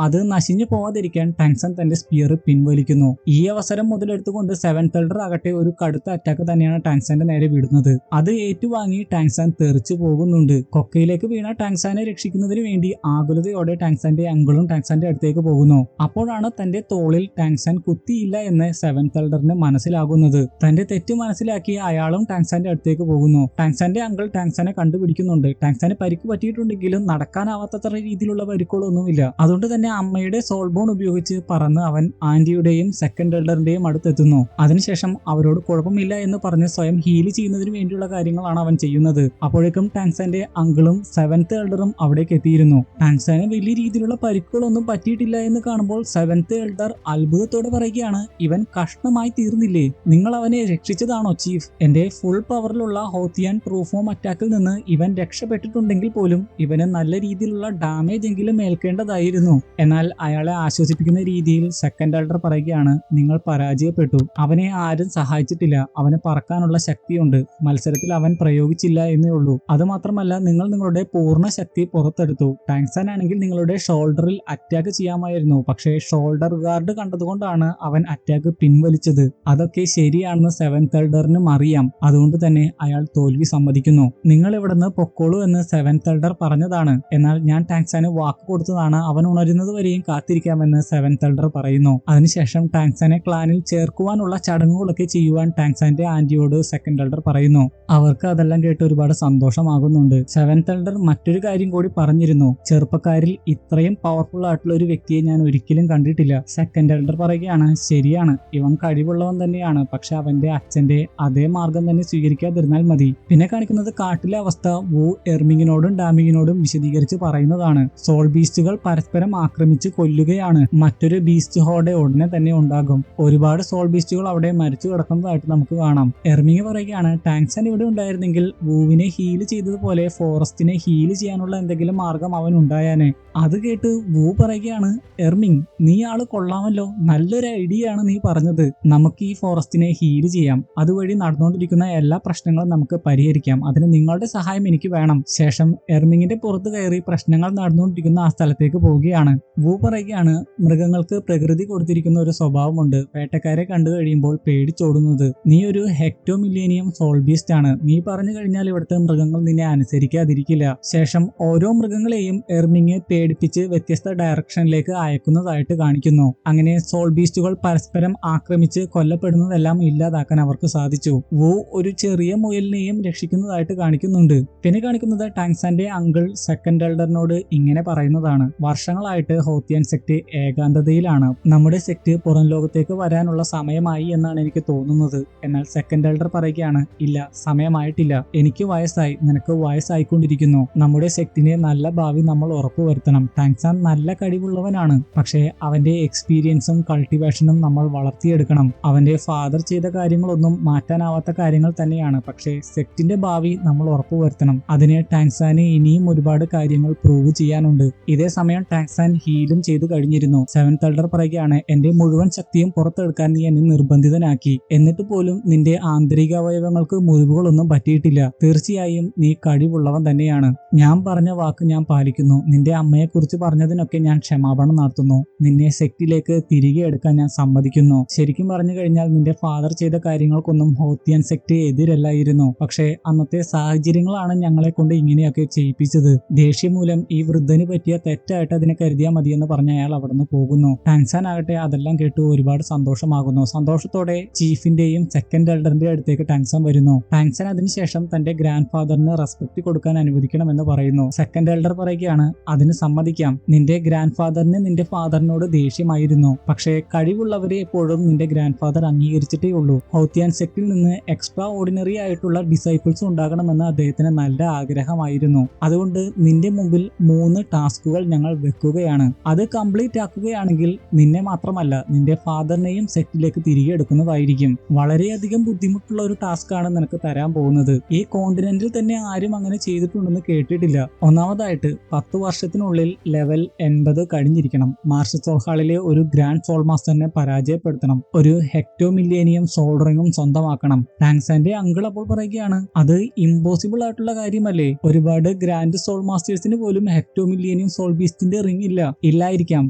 അത് നശിഞ്ഞു പോവാതിരിക്കാൻ ടാങ്സാൻ തന്റെ സ്പിയർ പിൻവലിക്കുന്നു. ഈ അവസരം മുതലെടുത്തുകൊണ്ട് സെവൻത് എൽഡർ ആകട്ടെ ഒരു കടുത്ത അറ്റാക്ക് തന്നെയാണ് ടാങ്സാന്റെ നേരെ വിടുന്നത്. അത് ഏറ്റുവാങ്ങി ടാങ്സാൻ തെറിച്ചു പോകുന്നുണ്ട്. കൊക്കയിലേക്ക് വീണ ടാങ്സാനെ രക്ഷിക്കുന്നതിന് വേണ്ടി ആകുലതയോടെ ടാങ്സാന്റെ അങ്കിളും ടാങ്സാന്റെ അടുത്തേക്ക് പോകുന്നു. അപ്പോഴാണ് തന്റെ തോളിൽ ടാങ്സാൻ കുത്തിയില്ല എന്ന് സെവൻത് എൽഡറിന് മനസ്സിലാകുന്നത്. തന്റെ തെറ്റ് മനസ്സിലാക്കി അയാളും ടാങ്സാന്റെ അടുത്തേക്ക് പോകുന്നു. ടാങ്സാന്റെ അങ്കിൾ ടാങ്സാനെ കണ്ടുപിടിക്കുന്നുണ്ട്. ടാങ്സാന് പരിക്ക് പറ്റിയിട്ടുണ്ടെങ്കിലും നടക്കാനാവാത്തത്ര രീതിയിലുള്ള പരിക്കുകളൊന്നുമില്ല. അതുകൊണ്ട് തന്നെ അമ്മയുടെ സോൾ ബോൺ ഉപയോഗിച്ച് പറന്ന് അവൻ ആന്റിയുടെയും സെക്കൻഡ് എൽഡറിന്റെയും അടുത്തെത്തുന്നു. അതിനുശേഷം അവരോട് കുഴപ്പമില്ല എന്ന് പറഞ്ഞ് സ്വയം ഹീൽ ചെയ്യുന്നതിന് വേണ്ടിയുള്ള കാര്യങ്ങളാണ് അവൻ ചെയ്യുന്നത്. അപ്പോഴേക്കും ടാങ്സാന്റെ അങ്കിളും സെവൻത് എൽഡറും അവിടേക്ക് എത്തിയിരുന്നു. ടാങ്സാന് വലിയ രീതിയിലുള്ള പരിക്കുകളൊന്നും പറ്റിയിട്ടില്ല എന്ന് കാണുമ്പോൾ സെവൻത് എൽഡർ അത്ഭുതത്തോടെ പറയുകയാണ്, ഇവൻ കഷ്ണമായി തീർന്നില്ലേ? നിങ്ങൾ അവനെ രക്ഷിച്ചതാണോ ചീഫ്? എന്റെ ഫുൾ പവറിലുള്ള ഹോത്തിയാൻ ട്രൂഫോം അറ്റാക്കിൽ നിന്ന് ഇവൻ രക്ഷപ്പെട്ടിട്ടുണ്ടെങ്കിൽ പോലും ഇവന് നല്ല രീതിയിലുള്ള ഡാമേജ് എങ്കിലും ഏൽക്കേണ്ടതായിരുന്നു. എന്നാൽ അയാളെ ആശ്വസിപ്പിക്കുന്ന രീതിയിൽ സെക്കൻഡ് എൽഡർ പറയുകയാണ്, നിങ്ങൾ പരാജയപ്പെട്ടു, അവനെ ആരും സഹായിച്ചിട്ടില്ല, അവന് പറക്കാനുള്ള ശക്തിയുണ്ട്, മത്സരത്തിൽ അവൻ പ്രയോഗിച്ചില്ല എന്നേ ഉള്ളൂ. അതുമാത്രമല്ല നിങ്ങൾ നിങ്ങളുടെ പൂർണ്ണ ശക്തി പുറത്തെടുത്തു. ടാങ്സാൻ ആണെങ്കിൽ നിങ്ങളുടെ ഷോൾഡറിൽ അറ്റാക്ക് ചെയ്യാമായിരുന്നു, പക്ഷേ ഷോൾഡർ ഗാർഡ് കണ്ടതുകൊണ്ടാണ് അവൻ അറ്റാക്ക് പിൻവലിച്ചത്. അതൊക്കെ ശരിയാണെന്ന് സെവൻത് എൽഡറിനും അറിയാം. അതുകൊണ്ട് തന്നെ അയാൾ തോൽവി സമ്മതിക്കുന്നു. നിങ്ങൾ ഇവിടുന്ന് പൊക്കോളൂ എന്ന് സെവൻത് എൽഡർ പറഞ്ഞതാണ്. എന്നാൽ ഞാൻ ടാങ്സാന് വാക്ക് കൊടുത്തതാണ്, അവൻ ഉണരുന്നത് വരെയും കാത്തിരിക്കാമെന്ന് സെവൻത് എൽഡർ പറയുന്നു. അതിനുശേഷം ടാങ്സാനെ ക്ലാനിൽ ചേർക്കുവാനുള്ള ചടങ്ങുകളൊക്കെ ചെയ്യുവാൻ ടാങ്സാന്റെ ആന്റിയോട് സെക്കൻഡ് എൽഡർ പറയുന്നു. അവർക്ക് അതെല്ലാം കേട്ട് ഒരുപാട് സന്തോഷമാകുന്നുണ്ട്. സെവൻത് എൽഡർ മറ്റൊരു കാര്യം കൂടി പറഞ്ഞിരുന്നു, ചെറുപ്പക്കാരിൽ ഇത്രയും പവർഫുൾ ആയിട്ടുള്ള ഒരു വ്യക്തിയെ ഞാൻ ഒരിക്കലും കണ്ടിട്ടില്ല. സെക്കൻഡ് എൽഡർ പറയുകയാണ്, ശരിയാണ്, ഇവൻ കഴിവുള്ളവൻ തന്നെയാണ്, പക്ഷെ അവന്റെ അച്ഛന്റെ അതേ മാർഗം തന്നെ സ്വീകരിക്കാതിരുന്നാൽ മതി. പിന്നെ കാണിക്കുന്നത് കാട്ടിലെ അവസ്ഥ വൂ എർമിങ്ങിനോടും ഡാമിങ്ങിനോടും വിശദീകരിച്ച് പറയുന്നതാണ്. സോൾ ബീസ്റ്റുകൾ പരസ്പരം ആക്രമിച്ച് കൊല്ലുകയാണ്. മറ്റൊരു ബീസ്റ്റ് ഹോർഡ് ഉടനെ തന്നെ ഉണ്ടാകും. ഒരുപാട് സോൾ ബീസ്റ്റുകൾ അവിടെ മരിച്ചു കിടക്കുന്നതായിട്ട് നമുക്ക് കാണാം. എർമിങ് പറയുകയാണ്, ടാങ്സാൻ ഇവിടെ ഉണ്ടായിരുന്നെങ്കിൽ വൂവിനെ ഹീൽ ചെയ്തതുപോലെ ഫോറസ്റ്റിനെ ഹീൽ ചെയ്യാനുള്ള എന്തെങ്കിലും മാർഗം അവൻ ഉണ്ടായാനെ. അത് കേട്ട് വു പറയുകയാണ്, എർമിങ് നീ ആള് കൊള്ളാമല്ലോ, നല്ലൊരു ഐഡിയ ആണ് നീ പറഞ്ഞത്. നമുക്ക് ഈ ഫോറസ്റ്റിനെ ഹീൽ ചെയ്യാം, അതുവഴി നടന്നുകൊണ്ടിരിക്കുന്ന എല്ലാ പ്രശ്നങ്ങളും നമുക്ക് പരിഹരിക്കാം. അതിന് നിങ്ങളുടെ സഹായം എനിക്ക് വേണം. ശേഷം എർമിങ്ങിന്റെ പുറത്ത് കയറി പ്രശ്നങ്ങൾ നടന്നുകൊണ്ടിരിക്കുന്ന ആ സ്ഥലത്തേക്ക് പോവുകയാണ്. വു പറയുകയാണ്, മൃഗങ്ങൾക്ക് പ്രകൃതി കൊടുത്തിരിക്കുന്ന ഒരു സ്വഭാവമുണ്ട്, വേട്ടക്കാരെ കണ്ടു കഴിയുമ്പോൾ പേടിച്ചോടുന്നത്. നീ ഒരു ഹെക്ടോമില്ലേനിയം സോൾ ബീസ്റ്റ് ആണ്. നീ പറഞ്ഞു കഴിഞ്ഞാൽ ഇവിടുത്തെ മൃഗങ്ങൾ നിന്നെ അനുസരിക്കാതിരിക്കില്ല. ശേഷം ഓരോ മൃഗങ്ങളെയും എർമിങ് പേടിപ്പിച്ച് വ്യത്യസ്ത ഡയറക്ഷനിലേക്ക് അയക്കുന്നതായിട്ട് കാണിക്കുന്നു. അങ്ങനെ സോൾ ബീസ്റ്റുകൾ പരസ്പരം ആക്രമിച്ച് കൊല്ലപ്പെടുന്നതെല്ലാം ഇല്ലാതാക്കാൻ അവർക്ക് സാധിച്ചു. വു ഒരു ചെറിയ മുയലിനെയും രക്ഷിക്കുന്നതായിട്ട് കാണിക്കുന്നുണ്ട്. പിന്നെ കാണിക്കുന്നത് ടാങ്സാന്റെ അങ്കിൾ സെക്കൻഡ് എൽഡറിനോട് ഇങ്ങനെ പറയുന്നതാണ്, വർഷങ്ങളായിട്ട് ഹോത്തിയാൻ സെക്ട് ഏകാന്തതയിലാണ്. നമ്മുടെ സെക്ട് പുറം ലോകത്തേക്ക് വരാനുള്ള സമയമായി എന്നാണ് എനിക്ക് തോന്നുന്നത്. എന്നാൽ സെക്കൻഡ് എൽഡർ പറയുകയാണ്, ഇല്ല, സമയമായിട്ടില്ല. എനിക്ക് വയസ്സായി, നിനക്ക് വയസ്സായിക്കൊണ്ടിരിക്കുന്നു. നമ്മുടെ സെക്ടിനെ നല്ല ഭാവി നമ്മൾ ഉറപ്പുവരുത്തണം. ടാങ്സാൻ നല്ല കഴിവുള്ളവനാണ്, പക്ഷേ അവന്റെ എക്സ്പീരിയൻസും കൾട്ടിവേഷനും നമ്മൾ വളർത്തിയെടുക്കണം. അവന്റെ ഫാദർ ചെയ്ത കാര്യങ്ങളൊന്നും മാറ്റാനാവാത്ത കാര്യങ്ങൾ തന്നെയാണ്, പക്ഷേ സെക്ടിന്റെ ഭാവി നമ്മൾ ഉറപ്പുവരുത്തണം. അതിന് ടാങ്സാന് ഇനിയും ഒരുപാട് കാര്യങ്ങൾ പ്രൂവ് ചെയ്യാനുണ്ട്. ഇതേ സമയം ടാങ്സാൻ ഹീലും ചെയ്തു കഴിഞ്ഞിരുന്നു. സെവൻത് എൽഡർ പറയുകയാണ്, എന്റെ മുഴുവൻ ശക്തിയും പുറത്തെടുക്കാൻ നീ എന്നെ നിർബന്ധിതനാക്കി. എന്നിട്ട് പോലും നിന്റെ ആന്തരിക അവയവങ്ങൾക്ക് മുറിവുകളൊന്നും പറ്റിയിട്ടില്ല. തീർച്ചയായും നീ കഴിവുള്ളവൻ തന്നെയാണ്. ഞാൻ പറഞ്ഞ വാക്ക് ഞാൻ പാലിക്കുന്നു. നിന്റെ അമ്മയെക്കുറിച്ച് പറഞ്ഞതിനൊക്കെ ഞാൻ ക്ഷമാപണം നടത്തുന്നു. നിന്നെ സെക്ടിലേക്ക് തിരികെ എടുക്കാൻ ഞാൻ സമ്മതിക്കുന്നു. ശരിക്കും പറഞ്ഞു കഴിഞ്ഞാൽ നിന്റെ ഫാദർ ചെയ്ത കാര്യങ്ങൾക്കൊന്നും ഹോത്തിയാൻ സെക്ട് എതിരല്ലായിരുന്നു. പക്ഷേ അന്നത്തെ സാഹചര്യങ്ങളാണ് ഞങ്ങളെ കൊണ്ട് ഇങ്ങനെയൊക്കെ ചെയ്യിപ്പിച്ചത്. ദേഷ്യം മൂലം ഈ വൃദ്ധന് പറ്റിയ തെറ്റായിട്ട് അതിനെ കരുതിയാൽ മതിയെന്ന് പറഞ്ഞ അയാൾ അവിടുന്ന് പോകുന്നു. ടാങ്സാൻ ആകട്ടെ അതെല്ലാം കേട്ട് ഒരുപാട് സന്തോഷമാകുന്നു. സന്തോഷത്തോടെ ചീഫിന്റെയും സെക്കൻഡ് എൽഡറിന്റെ അടുത്തേക്ക് ടാങ്സാൻ വരുന്നു. ടാങ്സാൻ അതിനുശേഷം തന്റെ ഗ്രാൻഡ് ഫാദറിന് റെസ്പെക്ട് കൊടുക്കാൻ അനുവദിക്കണമെന്ന് പറയുന്നു. സെക്കൻഡ് എൽഡർ പറയുകയാണ്, അതിന് സമ്മതിക്കാം. നിന്റെ ഗ്രാൻഡ് ഫാദറിന് നിന്റെ ഫാദറിനോട് ദേഷ്യമായിരുന്നു, പക്ഷേ കഴിവുള്ളവരെ എപ്പോഴും നിന്റെ ഗ്രാൻഡ് ഫാദർ അംഗീകരിച്ചിട്ടേ ഉള്ളൂ. ഹോത്തിയാൻ സെക്ടിൽ നിന്ന് എക്സ്ട്രാ ഓർഡിനറി ആയിട്ടുള്ള ഡിസൈപ്പിൾസ് ഉണ്ടാകണമെന്ന് അദ്ദേഹത്തിന് നല്ല ആഗ്രഹമായിരുന്നു. അതുകൊണ്ട് നിന്റെ മുമ്പിൽ 3 ടാസ്കുകൾ ഞങ്ങൾ വെക്കുകയാണ്. അത് കംപ്ലീറ്റ് ആക്കുകയാണെങ്കിൽ നിന്നെ മാത്രമല്ല നിന്റെ ഫാദറിനെയും സെക്ടിലേക്ക് തിരികെ എടുക്കുന്നതായിരിക്കും. വളരെയധികം ബുദ്ധിമുട്ടുള്ള ഒരു ടാസ്ക് ആണ് നിനക്ക് തരാൻ പോകുന്നത്. ഈ കോണ്ടിനെന്റിൽ തന്നെ ആരും അങ്ങനെ ചെയ്തിട്ടുണ്ടെന്ന് കേട്ടിട്ടില്ല. ഒന്നാമതായിട്ട് 10 വർഷത്തിനുള്ളിൽ ലെവൽ 80 കഴിഞ്ഞിരിക്കണം. മാർഷൽ സോൾ ഹാളിലെ ഒരു ഗ്രാൻഡ് സോൾ മാസ്റ്ററിനെ പരാജയപ്പെടുത്തണം. ഒരു ഹെക്ടോമില്ലേനിയം സോൾ റിങ്ങും സ്വന്തമാക്കണം. ടാങ്സാന്റെ അങ്കിൾ അപ്പോൾ പറയുകയാണ്, അത് ഇമ്പോസിബിൾ ആയിട്ടുള്ള കാര്യമല്ലേ? ഒരുപാട് ഗ്രാൻഡ് സോൾ മാസ്റ്റേഴ്സിന് പോലും ഹെക്ടോമില്ലേനിയം സോൾ ബീസ്റ്റിന്റെ റിംഗ് ഇല്ലായിരിക്കാം.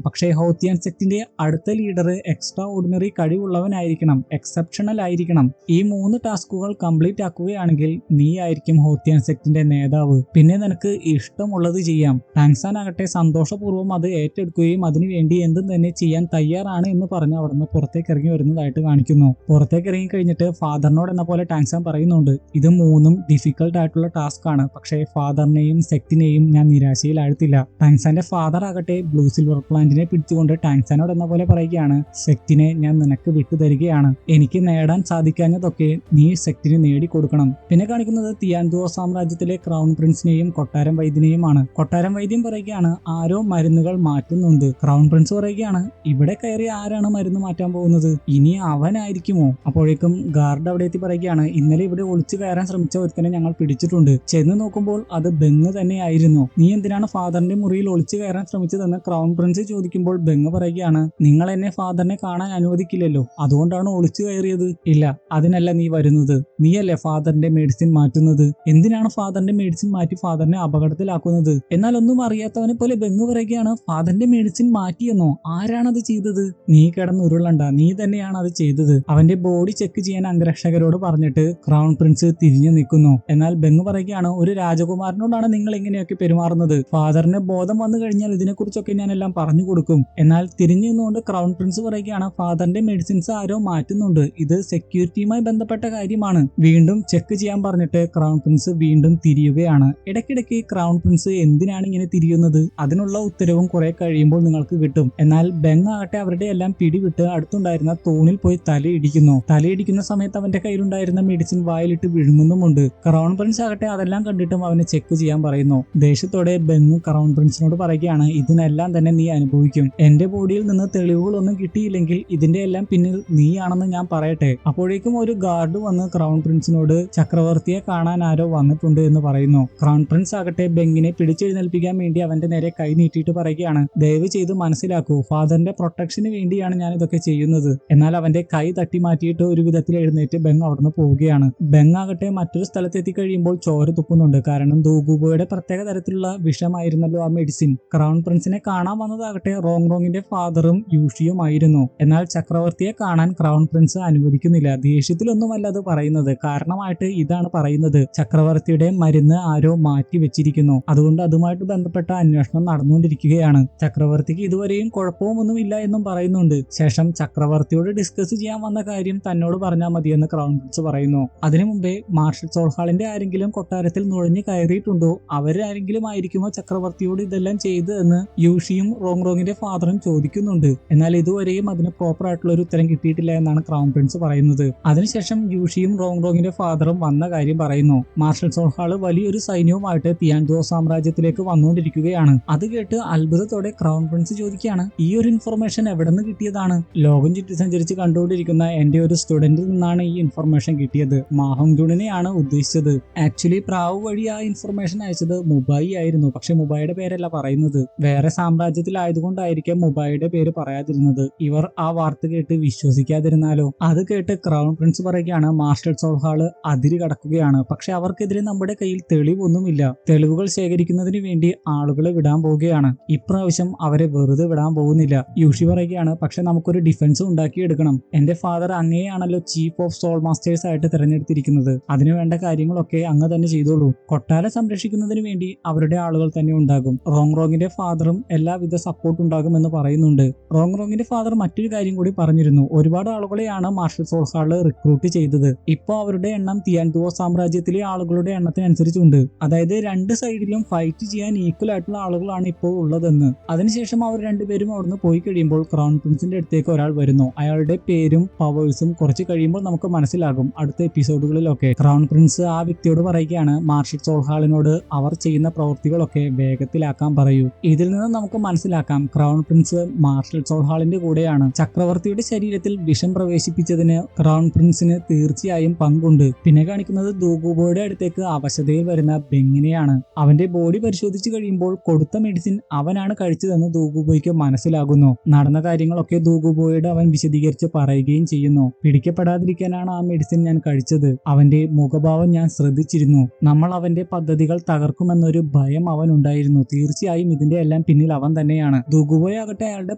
പക്ഷേ ഹോത്തിയാൻ സെക്ടിന്റെ അടുത്ത ലീഡർ എക്സ്ട്രാ ഓർഡിനറി കഴിവുള്ളവനായിരിക്കണം, എക്സെപ്ഷണൽ ആയിരിക്കണം. ഈ 3 ടാസ്കുകൾ കംപ്ലീറ്റ് ആക്കുകയാണെങ്കിൽ നീ ആയിരിക്കും ഹോത്തിയാൻ സെക്ടിന്റെ നേതാവ്. പിന്നെ നിനക്ക് ഇഷ്ടമുള്ളത് ചെയ്യാം. ടാങ്സാൻ ആകട്ടെ സന്തോഷപൂർവ്വം അത് ഏറ്റെടുക്കുകയും അതിനുവേണ്ടി എന്തും തന്നെ ചെയ്യാൻ തയ്യാറാണ് എന്ന് പറഞ്ഞ് അവിടുന്ന് പുറത്തേക്ക് ഇറങ്ങി വരുന്നതായിട്ട് കാണിക്കുന്നു. പുറത്തേക്ക് ഇറങ്ങി കഴിഞ്ഞിട്ട് ഫാദറിനോട് എന്ന പോലെ ടാങ്സാൻ പറയുന്നുണ്ട്, ഇത് 3ഉം ഡിഫിക്കൽട്ട് ആയിട്ടുള്ള ടാസ്ക് ആണ്, പക്ഷേ ഫാദറിനെയും സെക്ടിനെയും ഞാൻ നിരാശയിലാഴ്ത്തില്ല. ടാങ്സാന്റെ ഫാദർ ആകട്ടെ ബ്ലൂ സിൽവർ പ്ലാന്റിനെ പിടിച്ചുകൊണ്ട് ടാങ്സാനോട് എന്ന പോലെ പറയുകയാണ്, സെക്ടിനെ ഞാൻ നിനക്ക് വിട്ടുതരികയാണ്. എനിക്ക് നേടാൻ സാധിക്കാഞ്ഞതൊക്കെ നീ സെക്ടിന് നേടിക്കൊടുക്കണം. പിന്നെ കാണിക്കുന്നത് തിയാൻഡുവോ സാമ്രാജ്യത്തിലെ ക്രൗൺ പ്രിൻസിനെയും കൊട്ടാരം വൈദ്യനെയുമാണ്. കൊട്ടാരം വൈദ്യം പറയുകയാണ്, ആരോ മരുന്നുകൾ മാറ്റുന്നുണ്ട്. ക്രൗൺ പ്രിൻസ് പറയുകയാണ്, ഇവിടെ കയറി ആരാണ് മരുന്ന് മാറ്റാൻ പോകുന്നത്? ഇനി അവനായിരിക്കുമോ? അപ്പോഴേക്കും ഗാർഡ് അവിടെ എത്തി പറയുകയാണ്, ഇന്നലെ ഇവിടെ ഒളിച്ചു കയറാൻ ശ്രമിച്ച ഒരുത്തനെ ഞങ്ങൾ പിടിച്ചിട്ടുണ്ട്. ചെന്ന് നോക്കുമ്പോൾ അത് ബെങ് തന്നെയായിരുന്നു. നീ എന്തിനാണ് ഫാദറിന്റെ മുറിയിൽ ഒളിച്ചു കയറാൻ ശ്രമിച്ചതെന്ന് ക്രൗൺ പ്രിൻസ് ചോദിക്കുമ്പോൾ ബെങ് പറയുകയാണ്, നിങ്ങൾ എന്നെ ഫാദറിനെ കാണാൻ അനുവദിക്കില്ലല്ലോ, അതുകൊണ്ടാണ് ഒളിച്ചു കയറിയത്. ഇല്ല, അതിനല്ല നീ വരുന്നത്. നീയല്ലേ ഫാദറിന്റെ മെഡിസിൻ മാറ്റുന്നത്? എന്തിനാണ് ഫാദറിന്റെ മെഡിസിൻ മാറ്റി ഫാദറിനെ അപകടത്തിലാക്കുന്നത്? എന്നാൽ ഒന്നും അറിയാത്തവനെ പോലെ ബെങ് പറയുകയാണ്, ഫാദറിന്റെ മെഡിസിൻ മാറ്റിയെന്നോ? ആരാണത് ചെയ്തത്? നീ കിടന്ന് ഉരുളണ്ട, നീ തന്നെയാണ് അത് ചെയ്തത്. അവന്റെ ബോഡി ചെക്ക് ചെയ്യാൻ അംഗരക്ഷകരോട് പറഞ്ഞിട്ട് ക്രൗൺ പ്രിൻസ് തിരിഞ്ഞു നിൽക്കുന്നു. എന്നാൽ ബെങ് പറയുകയാണ്, ഒരു രാജകുമാരനോടാണ് നിങ്ങൾ ഇങ്ങനെയൊക്കെ പെരുമാറുന്നത്. ഫാദറിന് ബോധം വന്നു കഴിഞ്ഞാൽ ഇതിനെക്കുറിച്ചൊക്കെ ഞാൻ എല്ലാം പറഞ്ഞു കൊടുക്കും. എന്നാൽ തിരിഞ്ഞു നിന്നുകൊണ്ട് ക്രൗൺ പ്രിൻസ് പറയുകയാണ്, ഫാദറിന്റെ മെഡിസിൻസ് ആരോ മാറ്റുന്നുണ്ട്, ഇത് സെക്യൂരിറ്റിയുമായി ബന്ധപ്പെട്ട കാര്യമാണ്. വീണ്ടും ചെക്ക് ചെയ്യാൻ പറഞ്ഞിട്ട് ക്രൗൺ പ്രിൻസ് വീണ്ടും തിരിയുകയാണ്. ഇടയ്ക്കിടയ്ക്ക് ക്രൗൺ പ്രിൻസ് എന്തിനാണ് ഇങ്ങനെ തിരിയുന്നത്? അതിനുള്ള ഉത്തരവും കുറെ കഴിയുമ്പോൾ നിങ്ങൾക്ക് കിട്ടും. എന്നാൽ ബെങ് ആകട്ടെ അവരുടെ എല്ലാം പിടിവിട്ട് അടുത്തുണ്ടായിരുന്ന തൂണിൽ പോയി തലയിടിക്കുന്നു. തലയിടിക്കുന്ന സമയത്ത് അവന്റെ കയ്യിലുണ്ടായിരുന്ന മെഡിസിൻ വായിലിട്ട് വിഴുങ്ങുന്നുമുണ്ട്. ക്രൗൺ പ്രിൻസ് ആകട്ടെ അതെല്ലാം കണ്ടിട്ടും അവനെ ചെക്ക് ചെയ്യാൻ പറയുന്നു. ദേഷ്യത്തോടെ ബെങ് ക്രൗൺ പ്രിൻസിനോട് പറയുകയാണ്, ഇതിനെല്ലാം തന്നെ നീ അനുഭവിക്കും. എന്റെ ബോഡിയിൽ നിന്ന് തെളിവുകളൊന്നും കിട്ടിയില്ലെങ്കിൽ ഇതിന്റെ എല്ലാം പിന്നിൽ നീയാണെന്ന് ഞാൻ പറയട്ടെ. അപ്പോഴേക്കും ഒരു ഗാർഡ് വന്ന് ക്രൗൺ പ്രിൻസിനോട് ചക്രവർത്തിയെ കാണാൻ ആരോ വന്നിട്ടുണ്ട് എന്ന് പറയുന്നു. ക്രൗൺ പ്രിൻസ് ആകട്ടെ ബെങ്ങിനെ പിടിച്ചെഴുന്നേൽപ്പിക്കാൻ വേണ്ടി അവന്റെ നേരെ കൈ നീട്ടിയിട്ട് പറയുകയാണ്, ദയവ് ചെയ്ത് മനസ്സിലാക്കൂ, ഫാദറിന്റെ പ്രൊട്ടക്ഷന് വേണ്ടിയാണ് ഞാൻ ഇതൊക്കെ ചെയ്യുന്നത്. എന്നാൽ അവന്റെ കൈ തട്ടി മാറ്റിയിട്ട് ഒരു വിധത്തിൽ എഴുന്നേറ്റ് ബെങ് അവിടുന്ന് പോവുകയാണ്. ബെങ് ആകട്ടെ മറ്റൊരു സ്ഥലത്ത് എത്തിക്കഴിയുമ്പോൾ ചോര തുപ്പുന്നുണ്ട്. കാരണം ദൂഗുബോയുടെ പ്രത്യേക തരത്തിലുള്ള വിഷമായിരുന്നല്ലോ ആ മെഡിസിൻ. ക്രൗൺ പ്രിൻസിനെ കാണാൻ വന്നതാകട്ടെ റോങ്ങിന്റെ ഫാദറും യൂഷിയുമായിരുന്നു. എന്നാൽ ചക്രവർത്തിയെ കാണാൻ ക്രൗൺ പ്രിൻസ് അനുവദിക്കുന്നില്ല. ദേഷ്യത്തിലൊന്നുമല്ല അത് പറയുന്നത്. കാരണമായിട്ട് ഇതാണ് പറയുന്നത്, ചക്രവർത്തിയുടെ മരുന്ന് ആരോ മാറ്റി വെച്ചിരിക്കുന്നു. അതുകൊണ്ട് അതുമായിട്ട് ബന്ധപ്പെട്ട അന്വേഷണം നടന്നുകൊണ്ടിരിക്കുകയാണ്. ചക്രവർത്തിക്ക് ഇതുവരെയും കുഴപ്പമൊന്നും ഇല്ല എന്നും പറയുന്നുണ്ട്. ശേഷം ചക്രവർത്തിയോട് ഡിസ്കസ് ചെയ്യാൻ വന്ന കാര്യം തന്നോട് പറഞ്ഞാൽ മതിയെന്ന് ക്രൗൺ പ്രിൻസ് പറയുന്നു. അതിനു മുമ്പേ മാർഷൽ സോൾഹാളിന്റെ ആരെങ്കിലും കൊട്ടാരത്തിൽ നുഴഞ്ഞു കയറിയിട്ടുണ്ടോ, അവരാരെങ്കിലും ആയിരിക്കുമോ ചക്രവർത്തിയോട് ഇതെല്ലാം ചെയ്തതെന്ന് യൂഷിയും റോങ്ങിന്റെ ഫാദറും ചോദിക്കുന്നുണ്ട്. എന്നാൽ ഇതുവരെയും അതിന് പ്രോപ്പർ ആയിട്ടുള്ള ഒരു ഉത്തരം കിട്ടിയിട്ടില്ല എന്നാണ് ക്രൗൺ പ്രിൻസ് പറയുന്നത്. അതിനുശേഷം യൂഷിയും റോങ്ങിന്റെ ഫാദറും വന്ന കാര്യം പറയുന്നു. മാർഷൽ സോൾഹാള് വലിയൊരു സൈന്യവുമായിട്ട് തിയാൻഡുവോ സാമ്രാജ്യത്തിലേക്ക് വന്നുകൊണ്ടിരിക്കുകയാണ്. അത് കേട്ട് അത്ഭുതത്തോടെ ക്രൗൺ പ്രിൻസ് ചോദിക്കുകയാണ്, ഈ ഒരു ഇൻഫർമേഷൻ എവിടെ നിന്ന് കിട്ടിയതാണ്? ലോകം ചുറ്റി സഞ്ചരിച്ച് കണ്ടുകൊണ്ടിരിക്കുന്ന എന്റെ ഒരു സ്റ്റുഡന്റിൽ നിന്നാണ് ഈ ഇൻഫർമേഷൻ കിട്ടിയത്. മാഹോങ്ജുണിനെയാണ് ഉദ്ദേശിച്ചത്. ആക്ച്വലി പ്രാവ് വഴി ആ ഇൻഫർമേഷൻ അയച്ചത് മുബായി ആയിരുന്നു. പക്ഷെ മുബായിയുടെ പേരല്ല പറയുന്നത്. വേറെ സാമ്രാജ്യത്തിലായതുകൊണ്ടായിരിക്കും മുബായിയുടെ പേര് പറയാതിരുന്നത്. ഇവർ ആ വാർത്ത കേട്ട് വിശ്വസിക്കാതിരുന്നാലോ? അത് കേട്ട് ക്രൗൺ പ്രിൻസ് പറയുകയാണ്, മാർഷൽ സോൾഹാള് അതിര് കടക്കുകയാണ്. പക്ഷെ അവർക്കെതിരെ നമ്മുടെ കയ്യിൽ തെളിവൊന്നുമില്ല. തെളിവുകൾ ശേഖരിക്കുന്നതിന് വേണ്ടി ആളുകളെ വിടാൻ പോവുകയാണ്. ഇപ്രാവശ്യം അവരെ വെറുതെ വിടാൻ പോകുന്നില്ല. യൂഷി പറയുകയാണ്, പക്ഷെ നമുക്കൊരു ഡിഫൻസ് ഉണ്ടാക്കിയെടുക്കണം. എന്റെ ഫാദർ അങ്ങനെയാണല്ലോ ചീഫ് ഓഫ് സോൾ മാസ്റ്റേഴ്സ് ആയിട്ട് തിരഞ്ഞെടുത്തിരിക്കുന്നത്. അതിനു വേണ്ട കാര്യങ്ങളൊക്കെ അങ്ങ് തന്നെ ചെയ്തോളൂ. കൊട്ടാരം സംരക്ഷിക്കുന്നതിന് വേണ്ടി അവരുടെ ആളുകൾ തന്നെ ഉണ്ടാകും. റോങ്ങിന്റെ ഫാദറും എല്ലാവിധ സപ്പോർട്ട് ഉണ്ടാകും എന്ന് പറയുന്നുണ്ട്. റോങ്ങിന്റെ ഫാദർ മറ്റൊരു കാര്യം കൂടി പറഞ്ഞിരുന്നു. ഒരുപാട് ആളുകളെയാണ് മാർഷൽ സോൾഹാള് റിക്രൂട്ട് ചെയ്തത്. ഇപ്പൊ അവരുടെ എണ്ണം തിയാൻഡുവോ സാമ്രാജ്യത്തിലെ ആളുകളുടെ എണ്ണത്തിനനുസരിച്ചുണ്ട്. അതായത് രണ്ട് സൈഡിലും ഫൈറ്റ് ചെയ്യാൻ ഈക്വൽ ആയിട്ടുള്ള ആളുകളാണ് ഇപ്പോൾ ഉള്ളതെന്ന്. അതിനുശേഷം അവർ രണ്ടുപേരും അവിടുന്ന് പോയി കഴിയുമ്പോൾ ക്രൗൺ പ്രിൻസിന്റെ അടുത്തേക്ക് ഒരാൾ വരുന്നു. അയാളുടെ പേരും പവേഴ്സും കുറച്ച് കഴിയുമ്പോൾ നമുക്ക് മനസ്സിലാകും അടുത്ത എപ്പിസോഡുകളിലൊക്കെ. ക്രൗൺ പ്രിൻസ് ആ വ്യക്തിയോട് പറയുകയാണ്, മാർഷൽ സോൾഹാളിനോട് അവർ ചെയ്യുന്ന പ്രവൃത്തികളൊക്കെ വേഗത്തിലാക്കാൻ പറയൂ. ഇതിൽ നിന്ന് നമുക്ക് മനസ്സിലാക്കാം ക്രൗൺ പ്രിൻസ് മാർഷൽ സോൾഹാളിന്റെ കൂടെയാണ്. ചക്രവർത്തിയുടെ ശരീരത്തിൽ വിഷം പ്രവേശിപ്പിച്ചതിന് ക്രൗൺ പ്രിൻസിന് തീർച്ചയായും പങ്കുണ്ട്. പിന്നെ കാണിക്കുന്നത് ദൂഗുബോയുടെ അടുത്തേക്ക് അവശതയിൽ വരുന്ന ബെങ്ങിനെയാണ്. അവന്റെ ബോഡി പരിശോധിച്ചു കഴിയുമ്പോൾ കൊടുത്ത മെഡിസിൻ അവനാണ് കഴിച്ചതെന്ന് ദൂഗുബോയ്ക്ക് മനസ്സിലാകുന്നു. നടന്ന കാര്യങ്ങളൊക്കെ ദൂഗുബോയോട് അവൻ വിശദീകരിച്ച് പറയുകയും ചെയ്യുന്നു. പിടിക്കപ്പെടാതിരിക്കാനാണ് ആ മെഡിസിൻ ഞാൻ കഴിച്ചത്. അവന്റെ മുഖഭാവം ഞാൻ ശ്രദ്ധിച്ചിരുന്നു. നമ്മൾ അവന്റെ പദ്ധതികൾ തകർക്കുമെന്നൊരു ഭയം അവനുണ്ടായിരുന്നു. തീർച്ചയായും ഇതിന്റെ എല്ലാം പിന്നിൽ അവൻ തന്നെയാണ്. ദൂഗുബോയ് ആകട്ടെ അയാളുടെ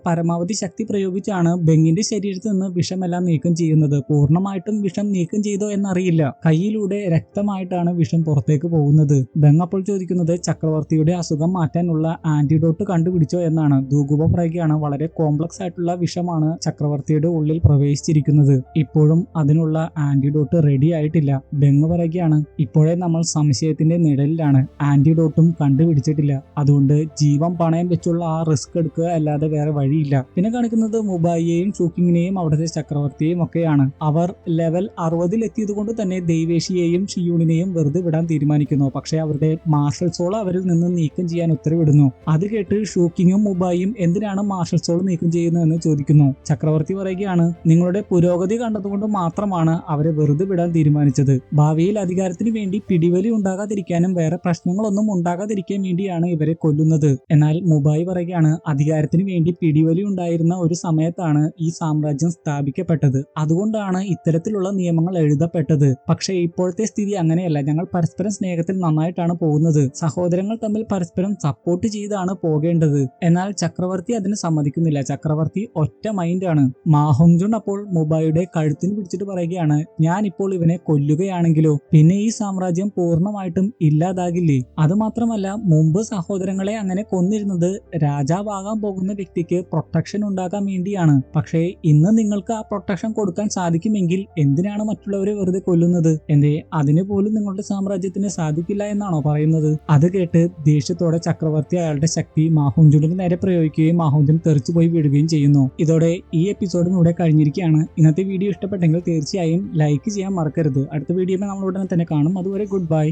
പരമാവധി ശക്തി പ്രയോഗിച്ചാണ് ബെങ്ങിന്റെ ശരീരത്തിൽ നിന്ന് വിഷമെല്ലാം നീക്കം ചെയ്യുന്നത്. പൂർണ്ണമായിട്ടും വിഷം നീക്കം ചെയ്തോ എന്നറിയില്ല. കയ്യിലൂടെ രക്തമായിട്ടാണ് വിഷം പുറത്തേക്ക് പോകുന്നത്. ബെങ് അപ്പോൾ ചോദിക്കുന്നത്, ചക്രവർത്തിയുടെ അസുഖം മാറ്റാനുള്ള ആന്റിഡോട്ട് കണ്ടുപിടിച്ചോ എന്നാണ്. ദൂഗുബോ പറയുകയാണ്, വളരെ കോംപ്ലക്സ് ആയിട്ടുള്ള വിഷമാണ് ചക്രവർത്തിയുടെ ഉള്ളിൽ പ്രവേശിച്ചിരിക്കുന്നത്. ഇപ്പോഴും അതിനുള്ള ആന്റിഡോട്ട് റെഡി ആയിട്ടില്ല. ബെങ് പറയുകയാണ്, ഇപ്പോഴേ നമ്മൾ സംശയത്തിന്റെ നിഴലിലാണ്. ആന്റിഡോട്ടും കണ്ടുപിടിച്ചിട്ടില്ല. അതുകൊണ്ട് ജീവൻ പണയം വെച്ചുള്ള ആ റിസ്ക് എടുക്കുക അല്ലാതെ വേറെ വഴിയില്ല. പിന്നെ കാണിക്കുന്നത് മുബായിയെയും ഷൂക്കിങ്ങിനെയും അവിടുത്തെ ചക്രവർത്തിയെയും ഒക്കെയാണ്. അവർ ലെവൽ 60 എത്തിയത് കൊണ്ട് തന്നെ ദൈവേഷിയെയും ഷിയൂണിനെയും വെറുതെ വിടാൻ തീരുമാനിക്കുന്നു. പക്ഷെ അവരുടെ മാർഷൽ സോൾ അവരിൽ നിന്ന് നീക്കം ചെയ്യാൻ ഉത്തരവിടുന്നു. അത് കേട്ട് ഷൂക്കിങ്ങും മുബായിയും എന്തിനാണ് മാർഷൽ സോൾ നീക്കം ചെയ്യുന്നതെന്ന് ചോദിക്കുന്നു. ചക്രവർത്തി പറയുകയാണ്, നിങ്ങളുടെ പുരോഗതി കണ്ടതുകൊണ്ട് മാത്രമാണ് അവരെ വെറുതെ വിടാൻ തീരുമാനിച്ചത്. ഭാവിയിൽ അധികാരത്തിന് വേണ്ടി പിടിവലി ഉണ്ടാകാതിരിക്കാനും വേറെ പ്രശ്നങ്ങളൊന്നും ഉണ്ടാകാതിരിക്കാൻ വേണ്ടിയാണ് ഇവരെ കൊല്ലുന്നത്. എന്നാൽ മുബായി പറയുകയാണ്, അധികാരത്തിന് വേണ്ടി പിടിവലി ഉണ്ടായിരുന്ന ഒരു സമയത്താണ് ഈ സാമ്രാജ്യം സ്ഥാപിക്കപ്പെട്ടത്. അതുകൊണ്ടാണ് ഇത്തരത്തിലുള്ള നിയമങ്ങൾ എഴുതപ്പെട്ടത്. പക്ഷേ ഇപ്പോഴത്തെ സ്ഥിതി അങ്ങനെയല്ല. ഞങ്ങൾ പരസ്പരം സ്നേഹത്തിൽ നന്നായിട്ടാണ് പോകുന്നത്. സഹോദരങ്ങൾ തമ്മിൽ പരസ്പരം സപ്പോർട്ട് ചെയ്താണ് പോകേണ്ടത്. എന്നാൽ ചക്രവർത്തി അതിന് സമ്മതിക്കുന്നില്ല. ചക്രവർത്തി ഒറ്റ മൈൻഡാണ്. മാഹോങ്ജുൺ അപ്പോൾ മുബായിയുടെ കഴുത്തിന് പിടിച്ചിട്ട് പറയുകയാണ്, ഞാൻ ഇപ്പോൾ ഇവനെ കൊല്ലുകയാണെങ്കിലോ പിന്നെ ഈ സാമ്രാജ്യം പൂർണ്ണമായിട്ടും ഇല്ലാതാകില്ലേ? അതുമാത്രമല്ല, മുമ്പ് സഹോദരങ്ങളെ അങ്ങനെ കൊന്നിരുന്നത് രാജാവാകാൻ പോകുന്ന വ്യക്തിക്ക് പ്രൊട്ടക്ഷൻ ഉണ്ടാകാൻ വേണ്ടിയാണ്. പക്ഷേ ഇന്ന് നിങ്ങൾക്ക് ആ പ്രൊട്ടക്ഷൻ കൊടുക്കാൻ സാധിക്കുമെങ്കിൽ എന്തിനാണ് മറ്റുള്ളവരെ വെറുതെ കൊല്ലുന്നത്? എന്തേ അതിന് പോലും നിങ്ങളുടെ സാമ്രാജ്യത്തിന് സാധിക്കില്ല എന്നാണോ പറയുന്നത്? അത് കേട്ട് ദേഷ്യത്തോടെ ചക്രവർത്തി അയാളുടെ ശക്തി മാഹോങ്ജുണിന് നേരെ പ്രയോഗിക്കുകയും മാഹോങ്ജുൺ തെറിച്ചുപോയി വിടുകയും ചെയ്യുന്നു. ഇതോടെ ഈ എപ്പിസോഡും ഇവിടെ കഴിഞ്ഞിരിക്കുകയാണ്. ഇന്നത്തെ വീഡിയോ ഇഷ്ടപ്പെട്ടെങ്കിൽ തീർച്ചയായും ലൈക്ക് ചെയ്യാൻ മറക്കരുത്. അടുത്ത വീഡിയോയിൽ നമ്മൾ ഉടനെ തന്നെ കാണും. അതുവരെ ഗുഡ് ബൈ.